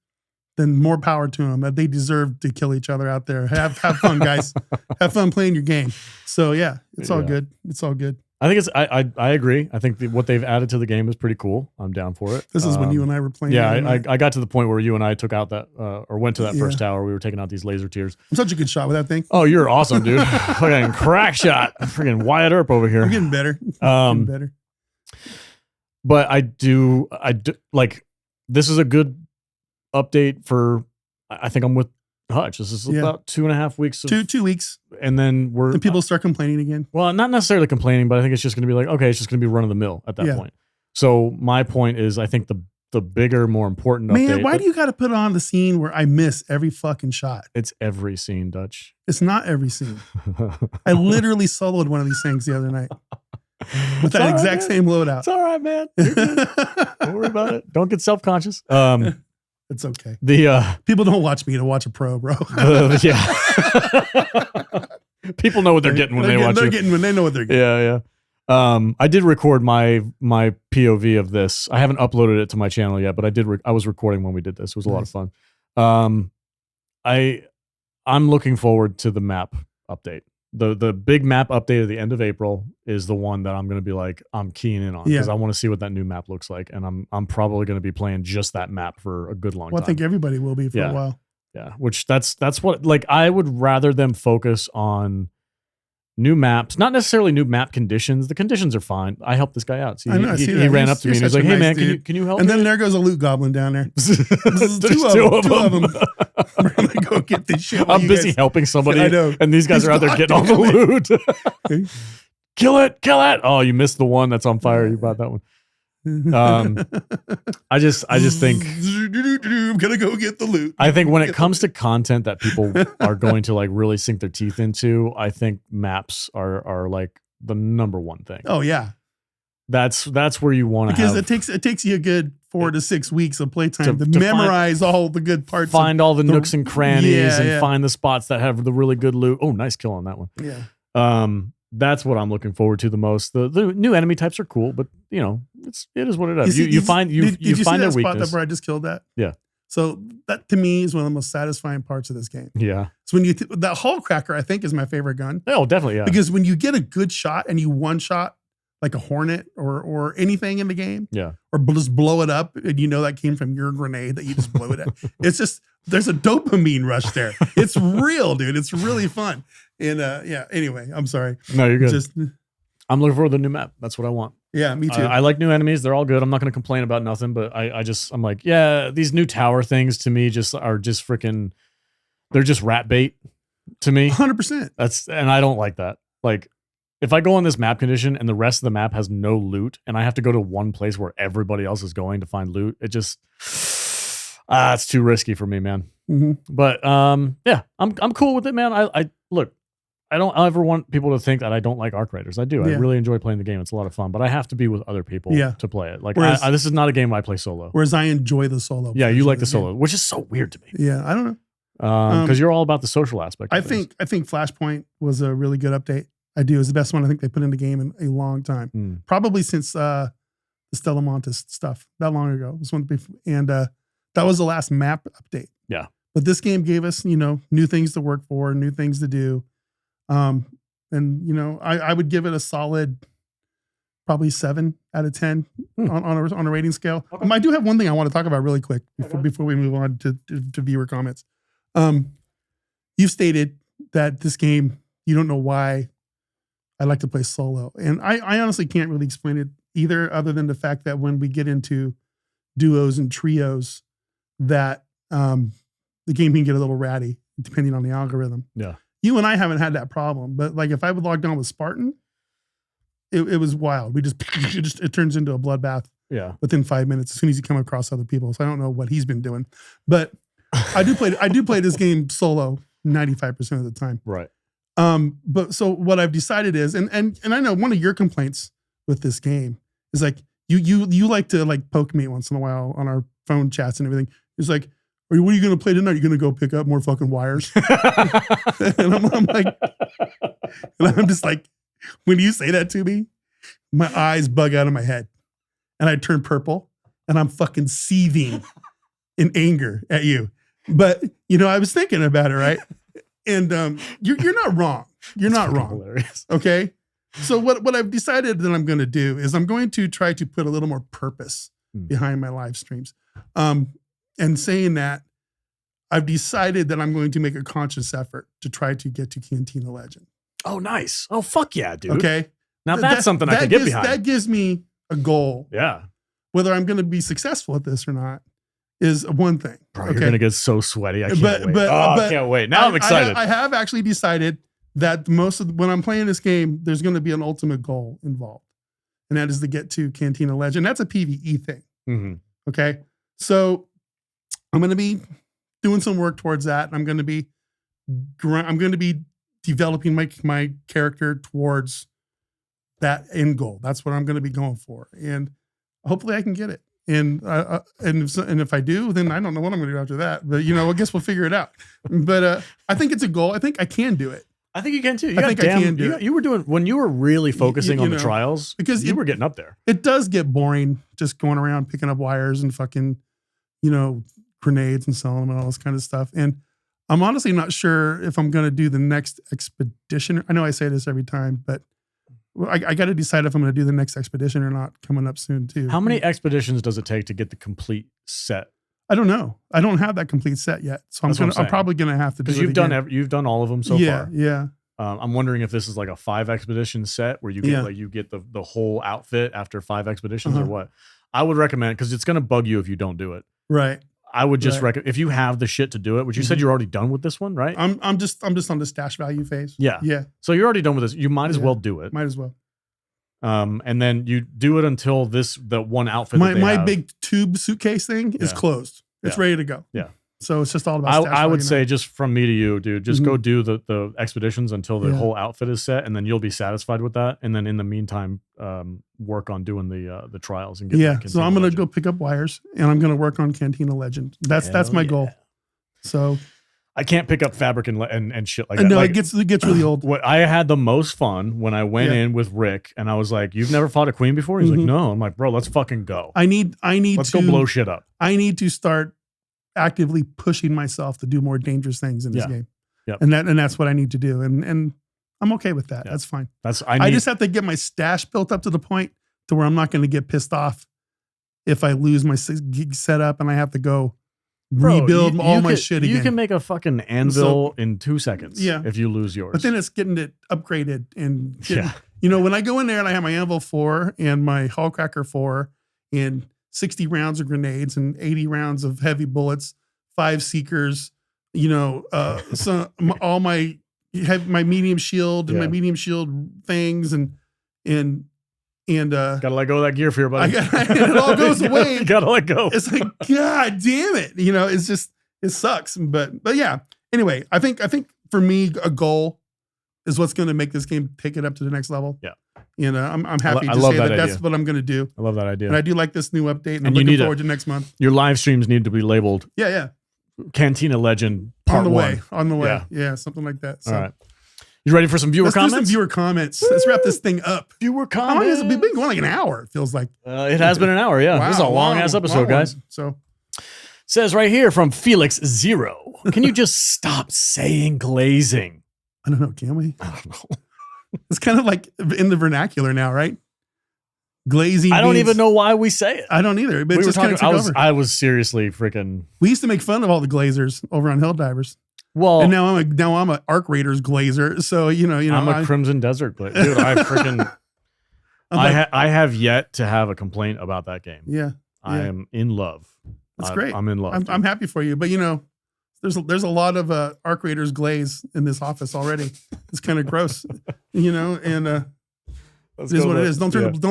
then more power to them. They deserve to kill each other out there. Have fun, guys. Have fun playing your game. So yeah, it's all good. It's all good.
I think I agree. I think what they've added to the game is pretty cool. I'm down for it.
This is when you and I were playing.
Yeah, I got to the point where you and I took out that or went to that first tower. We were taking out these laser tiers.
I'm such a good shot with that thing.
Oh, you're awesome, dude. Fucking crack shot. Freaking Wyatt Earp over here.
I'm getting better. Getting better.
But I do like, this is a good update for, I think I'm with Hutch. This is about 2.5 weeks.
Two weeks.
And then
and people start complaining again.
Well, not necessarily complaining, but I think it's just going to be like, okay, it's just going to be run of the mill at that point. So my point is, I think the bigger, more important update.
Man, why do you got to put on the scene where I miss every fucking shot?
It's every scene, Dutch.
It's not every scene. I literally soloed one of these things the other night with that exact same loadout.
It's all right, man. Don't worry about it. Don't get self-conscious.
It's okay.
The
people don't watch me to watch a pro, bro.
Yeah. People know what they're getting when they watch you.
When they know what they're getting.
Yeah. I did record my POV of this. I haven't uploaded it to my channel yet, but I was recording when we did this. It was a lot of fun. I'm looking forward to the map update. The big map update at the end of April is the one that I'm going to be like, I'm keying in on, because I want to see what that new map looks like. And I'm probably going to be playing just that map for a good long time.
I think everybody will be for a while.
Yeah. Which that's what, like, I would rather them focus on new maps, not necessarily new map conditions. The conditions are fine. I helped this guy out. See, he ran up to me and he was like, "Hey man, can you help me?"
And then there goes a loot goblin down there.
There's two of them.
We're gonna go get this shit.
I'm busy helping somebody,
I know.
And these guys are out there getting all the loot. Kill it! Oh, you missed the one that's on fire. You brought that one. I just think
I'm gonna go get the loot.
I think when it comes to content that people are going to like really sink their teeth into, I think maps are like the number one thing.
Oh yeah,
that's where you want to,
because it takes you a good 4 to 6 weeks of playtime to memorize all the good parts,
find all the nooks and crannies, and find the spots that have the really good loot. Oh, nice kill on that one.
Yeah.
That's what I'm looking forward to the most. The new enemy types are cool, but you know, it is what it is. You find their weakness.
Spot where I just killed that?
Yeah.
So that to me is one of the most satisfying parts of this game.
Yeah.
So when that hull cracker, I think, is my favorite gun.
Oh, definitely, yeah.
Because when you get a good shot and you one shot like a hornet or anything in the game, or just blow it up, and you know that came from your grenade that you just blew it at. It's just, there's a dopamine rush there. It's real, dude. It's really fun. And anyway, I'm sorry.
No, you're good. I'm looking for the new map. That's what I want.
Yeah, me too.
I like new enemies. They're all good. I'm not going to complain about nothing, but I'm like, yeah, these new tower things to me are just freaking, they're just rat bait to me.
100%.
And I don't like that. Like, if I go on this map condition and the rest of the map has no loot and I have to go to one place where everybody else is going to find loot, it just, it's too risky for me, man.
Mm-hmm.
But yeah, I'm cool with it, man. I look, I don't ever want people to think that I don't like arcraiders. I do. I really enjoy playing the game. It's a lot of fun, but I have to be with other people to play it. Like, this is not a game I play solo.
Whereas I enjoy the solo.
Yeah, you like the solo, which is so weird to me.
Yeah, I don't know.
Because you're all about the social aspect.
I think Flashpoint was a really good update. I do. It's the best one I think they put in the game in a long time. Probably since the Stella Montes stuff that long ago. It was one before, and that was the last map update.
Yeah.
But this game gave us, new things to work for, new things to do. And I would give it a solid probably 7 out of 10 on a rating scale. Okay. I do have one thing I want to talk about really quick before we move on to viewer comments. You've stated that this game you don't know why I like to play solo. And I honestly can't really explain it either, other than the fact that when we get into duos and trios, that the game can get a little ratty depending on the algorithm.
Yeah.
You and I haven't had that problem, but like if I would log on with Spartan, it was wild. It turns into a bloodbath.
Yeah.
Within 5 minutes, as soon as you come across other people. So I don't know what he's been doing, but I do play this game solo 95% of the time.
Right.
But so what I've decided is, and I know one of your complaints with this game is like you like to like poke me once in a while on our phone chats and everything. It's like, what are you going to play tonight? You're going to go pick up more fucking wires. And I'm like, and I'm just like, when you say that to me, my eyes bug out of my head and I turn purple and I'm fucking seething in anger at you. But I was thinking about it, right? And you're not wrong. You're not wrong.
Hilarious.
Okay. So what I've decided that I'm going to do is I'm going to try to put a little more purpose behind my live streams. And saying that, I've decided that I'm going to make a conscious effort to try to get to Cantina Legend.
Oh, nice. Oh, fuck yeah, dude.
Okay.
Now that's something I can get behind.
That gives me a goal.
Yeah.
Whether I'm going to be successful at this or not is one thing.
Bro, you're going to get so sweaty. I can't wait. I can't wait. Now I'm excited.
I have actually decided that when I'm playing this game, there's going to be an ultimate goal involved. And that is to get to Cantina Legend. That's a PvE thing.
Mm-hmm.
Okay. So I'm going to be doing some work towards that. I'm going to be developing my character towards that end goal. That's what I'm going to be going for. And hopefully I can get it. And if I do, then I don't know what I'm going to do after that. But I guess we'll figure it out. But I think it's a goal. I think I can do it.
I think you can too.
I can do it.
You were doing when you were really focusing on the trials
because
you were getting up there.
It does get boring just going around picking up wires and fucking, grenades and selling them and all this kind of stuff. And I'm honestly not sure if I'm going to do the next expedition. I know I say this every time, but I got to decide if I'm going to do the next expedition or not coming up soon too.
How many expeditions does it take to get the complete set?
I don't know. I don't have that complete set yet, so I'm probably going to have to do it.
Because you've done all of them so far.
Yeah.
I'm wondering if this is like a 5 expedition set where you get the whole outfit after 5 expeditions or what. I would recommend, because it's going to bug you if you don't do it.
Right.
I would just recommend, if you have the shit to do it, which you said you're already done with this one, right?
I'm just on the stash value phase.
Yeah. So you're already done with this. You might as well do it.
Might as well.
And then you do it until the one outfit.
My big tube suitcase thing is closed. It's ready to go.
Yeah.
So it's just all about.
I would say just from me to you, dude, just go do the expeditions until the whole outfit is set, and then you'll be satisfied with that. And then in the meantime, work on doing the trials and get
So I'm gonna go pick up wires, and I'm gonna work on Cantina Legend. That's my goal. So
I can't pick up fabric and shit like that.
No,
like,
it gets really old.
What I had the most fun when I went in with Rick, and I was like, "You've never fought a queen before?" He's like, "No." I'm like, "Bro, let's fucking go. Let's go blow shit up."
I need to start actively pushing myself to do more dangerous things in this game.
Yep.
And that's what I need to do. And I'm okay with that. That's fine. I just have to get my stash built up to the point to where I'm not going to get pissed off if I lose my gig setup and I have to go rebuild all my shit again.
You can make a fucking anvil in 2 seconds if you lose yours.
But then it's getting it upgraded and when I go in there and I have my anvil 4 and my hull cracker 4 and 60 rounds of grenades and 80 rounds of heavy bullets, 5 seekers, so all my medium shield and my medium shield things and
gotta let go of that gear fear, buddy.
It all goes away.
You gotta let go.
It's like, God damn it. It's just, it sucks. But yeah. Anyway, I think for me, a goal is what's going to make this game take it up to the next level.
Yeah.
I'm happy to say that's what I'm going to do.
I love that idea.
And I do like this new update, and I'm looking forward to next month.
Your live streams need to be labeled.
Yeah.
Cantina Legend Part 1.
On the way. Yeah, something like that. So.
All right. You ready for some viewer comments?
Let's do some viewer comments. Let's wrap this thing up.
Viewer comments.
It's been going like an hour, it feels like.
It has been an hour, yeah. Wow, this is a long-ass episode, guys.
So,
says right here from Felix Zero. Can you just stop saying glazing?
I don't know, can we?
I don't know.
It's kind of like in the vernacular now, right? Glazing.
I don't even know why we say it.
I don't either. But it just kind of took over.
I was seriously freaking.
We used to make fun of all the glazers over on Helldivers.
Well,
and now I'm a Arcraiders glazer. So
I'm a Crimson Desert glazer. Dude, I freaking I have yet to have a complaint about that game.
Yeah.
I am in love.
That's great.
I'm in love.
I'm happy for you. But there's a lot of Arcraiders glaze in this office already. It's kind of gross, and it is what it is. Don't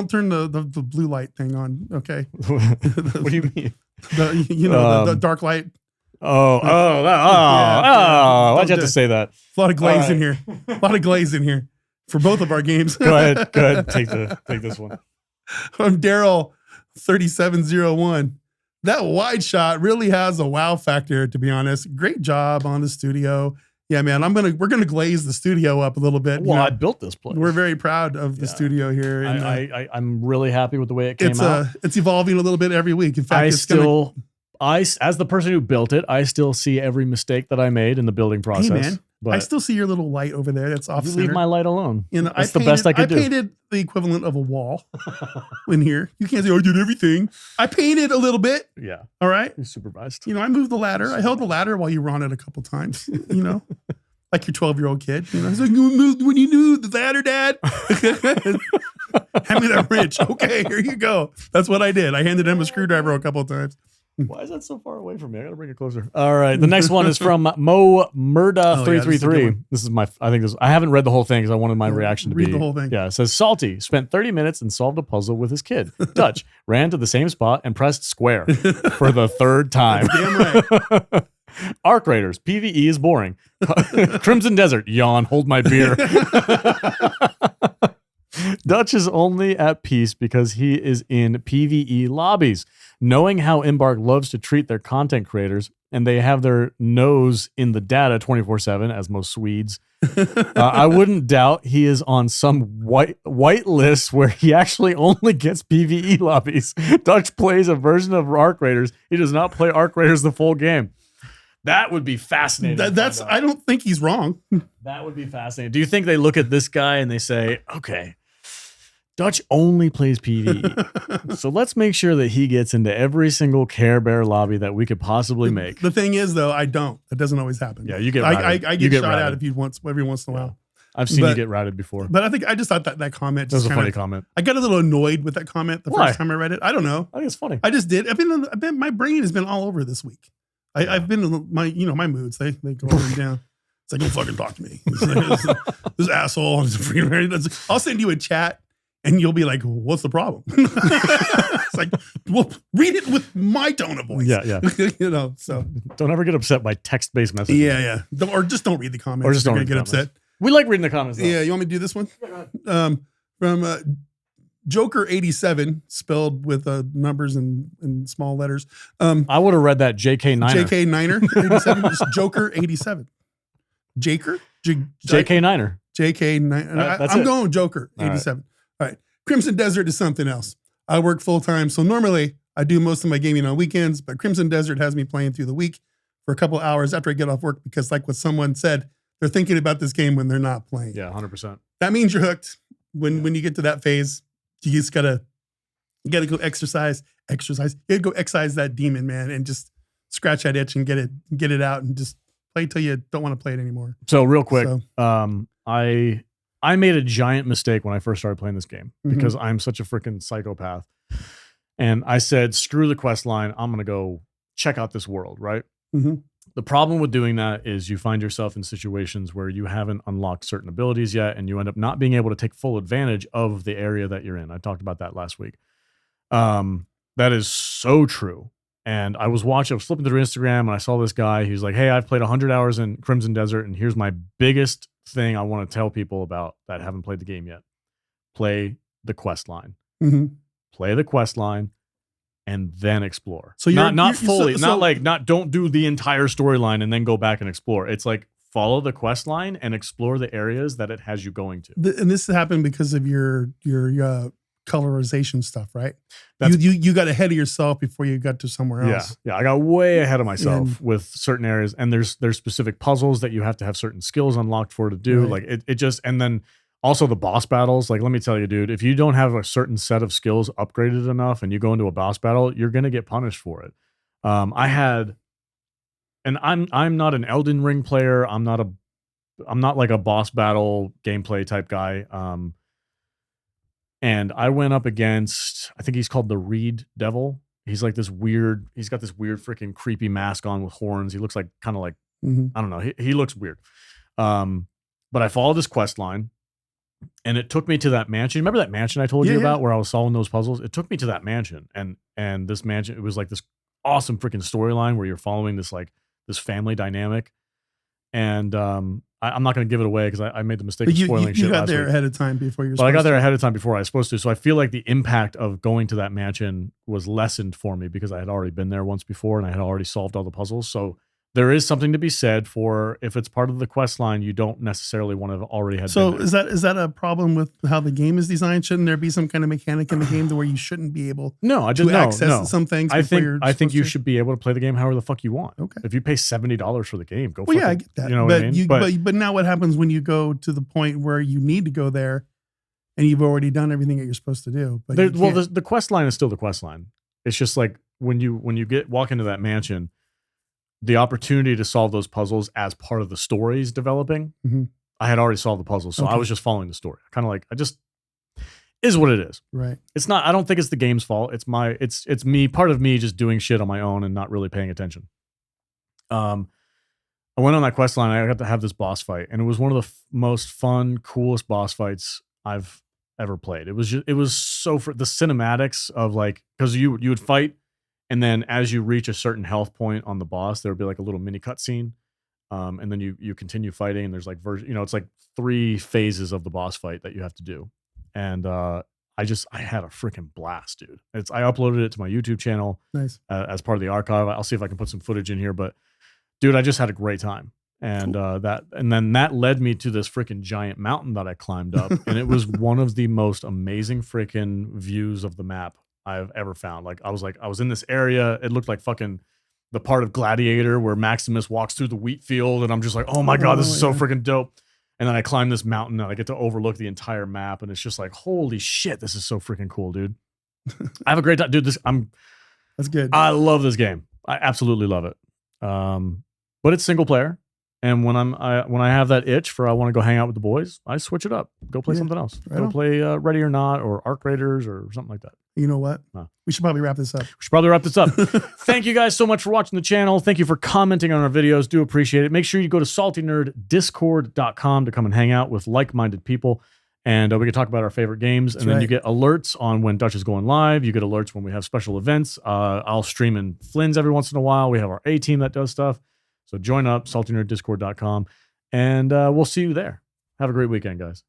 turn the blue light thing on. Okay.
What do you mean?
The dark light.
Why'd you have to say that?
A lot of glaze in here. A lot of glaze in here for both of our games.
Go ahead. Take this one.
From Daryl 3701. That wide shot really has a wow factor, to be honest. Great job on the studio. Yeah, man, we're gonna glaze the studio up a little bit.
Well, I built this place.
We're very proud of the studio here. And
I'm really happy with the way it came out.
It's evolving a little bit every week. In fact,
as the person who built it, I still see every mistake that I made in the building process.
Hey, man,
but
I still see your little light over there. That's off center.
Leave my light alone. That's the best I could do.
I painted the equivalent of a wall in here. You can't say, I did everything. I painted a little bit.
Yeah.
All right.
You supervised.
I moved the ladder. I held the ladder while you were on it a couple times, like your 12-year-old kid. I was like, when you knew the ladder, Dad? Hand me that wrench. Okay, here you go. That's what I did. I handed him a screwdriver a couple of times.
Why is that so far away from me? I gotta bring it closer. All right. The next one is from Mo Murda 333. This is I haven't read the whole thing because I wanted my reaction to be.
Read the whole thing.
Yeah. It says Salty spent 30 minutes and solved a puzzle with his kid. Dutch ran to the same spot and pressed square for the third time.
Damn right.
Arcraiders, PvE is boring. Crimson Desert, yawn, hold my beer. Dutch is only at peace because he is in PvE lobbies. Knowing how Embark loves to treat their content creators, and they have their nose in the data 24/7, as most Swedes, I wouldn't doubt he is on some white list where he actually only gets PvE lobbies. Dutch plays a version of Arcraiders. He does not play Arcraiders the full game. That would be fascinating.
I don't think he's wrong.
That would be fascinating. Do you think they look at this guy and they say, okay, Dutch only plays PvE. So let's make sure that he gets into every single Care Bear lobby that we could possibly make.
The thing is, though, I don't. That doesn't always happen.
Yeah, you get routed.
I get shot at every once in a while.
I've seen you get routed before.
But I just thought that comment.
That was a funny comment.
I got a little annoyed with that comment the first time I read it. I don't know.
I think it's funny.
I just did. My brain has been all over this week. I've been in my moods. They go up and down. It's like, don't fucking talk to me. This asshole. I'll send you a chat. And you'll be like, what's the problem? It's like, well, read it with my tone of voice.
Yeah.
So
don't ever get upset by text-based messages.
Yeah. Or just don't read the comments.
Or just don't
get upset.
We like reading the comments, though.
Yeah, you want me to do this one? From Joker87, spelled with numbers and small letters.
I would have read that JK Niner.
JK Niner 87. It's Joker 87. Jaker?
JK Niner.
JK Niner. I'm going Joker 87. All right. Crimson Desert is something else. I work full time, so normally I do most of my gaming on weekends, but Crimson Desert has me playing through the week for a couple of hours after I get off work because, like what someone said, they're thinking about this game when they're not playing.
Yeah, 100%.
That means you're hooked. When you get to that phase, you just gotta go exercise. You gotta go excise that demon, man, and just scratch that itch and get it out and just play till you don't want to play it anymore.
So real quick, I made a giant mistake when I first started playing this game because I'm such a freaking psychopath. And I said, screw the quest line. I'm going to go check out this world, right?
Mm-hmm.
The problem with doing that is you find yourself in situations where you haven't unlocked certain abilities yet, and you end up not being able to take full advantage of the area that you're in. I talked about that last week. That is so true. And I was flipping through Instagram, and I saw this guy. He was like, hey, I've played 100 hours in Crimson Desert, and here's my biggest thing I want to tell people about that haven't played the game yet. Play the quest line.
Mm-hmm.
Play the quest line and then explore.
So
not fully, don't do the entire storyline and then go back and explore. It's like follow the quest line and explore the areas that it has you going to.
And this happened because of your colorization stuff, right? You got ahead of yourself before you got to somewhere else.
Yeah. I got way ahead of myself with certain areas, and there's specific puzzles that you have to have certain skills unlocked for to do. Right. Like it just, and then also the boss battles. Like, let me tell you, dude, if you don't have a certain set of skills upgraded enough and you go into a boss battle, you're gonna get punished for it. I had and I'm not an Elden Ring player. I'm not like a boss battle gameplay type guy. And I went up against, I think he's called the Reed Devil. He's like this weird, he's got this weird freaking creepy mask on with horns. He looks like kind of like, I don't know. He looks weird. But I followed this quest line and it took me to that mansion. Remember that mansion I told you about where I was solving those puzzles? It took me to that mansion, and this mansion, it was like this awesome freaking storyline where you're following this family dynamic. And I'm not going to give it away because I made the mistake of spoiling shit.
You got
last
there
week.
ahead of time before you're.
But I got there ahead of time before I was supposed to. So I feel like the impact of going to that mansion was lessened for me because I had already been there once before and I had already solved all the puzzles. So there is something to be said for if it's part of the quest line, you don't necessarily want to have already had.
So is that a problem with how the game is designed? Shouldn't there be some kind of mechanic in the game to where you shouldn't be able?
No, I just no,
access some things.
I think you should be able to play the game however the fuck you want.
Okay.
If you pay $70 for the game, go.
Well, yeah, I get that.
You know what I mean?
But now what happens when you go to the point where you need to go there, and you've already done everything that you're supposed to do? But
the quest line is still the quest line. It's just like when you walk into that mansion, the opportunity to solve those puzzles as part of the stories developing, I had already solved the puzzles. So I was just following the story. Kind of like, is what it is.
Right.
It's not, I don't think it's the game's fault. It's me, part of me just doing shit on my own and not really paying attention. I went on that quest line. I got to have this boss fight, and it was one of the most fun, coolest boss fights I've ever played. It was so for the cinematics of like, cause you would fight, and then as you reach a certain health point on the boss, there would be like a little mini cutscene. And then you continue fighting, and there's like it's like 3 phases of the boss fight that you have to do. And I had a freaking blast, dude. I uploaded it to my YouTube channel.
Nice.
As part of the archive. I'll see if I can put some footage in here, but dude, I just had a great time. And cool. Then that led me to this freaking giant mountain that I climbed up. And it was one of the most amazing freaking views of the map I've ever found. Like I was in this area. It looked like fucking the part of Gladiator where Maximus walks through the wheat field, and I'm just like, oh my God, this is so freaking dope. And then I climb this mountain and I get to overlook the entire map, and it's just like, holy shit, this is so freaking cool, dude. I have a great time, dude.
That's good.
I love this game. I absolutely love it. But it's single player. And when I have that itch for I want to go hang out with the boys, I switch it up. Go play something else.
Right
go
on.
Play Ready or Not or Arcraiders or something like that.
You know what? We should probably wrap this up. Thank you guys so much for watching the channel. Thank you for commenting on our videos. Do appreciate it. Make sure you go to saltynerddiscord.com to come and hang out with like-minded people. And we can talk about our favorite games. And then you get alerts on when Dutch is going live. You get alerts when we have special events. I'll stream in Flynn's every once in a while. We have our A team that does stuff. So join up, saltynerddiscord.com, and we'll see you there. Have a great weekend, guys.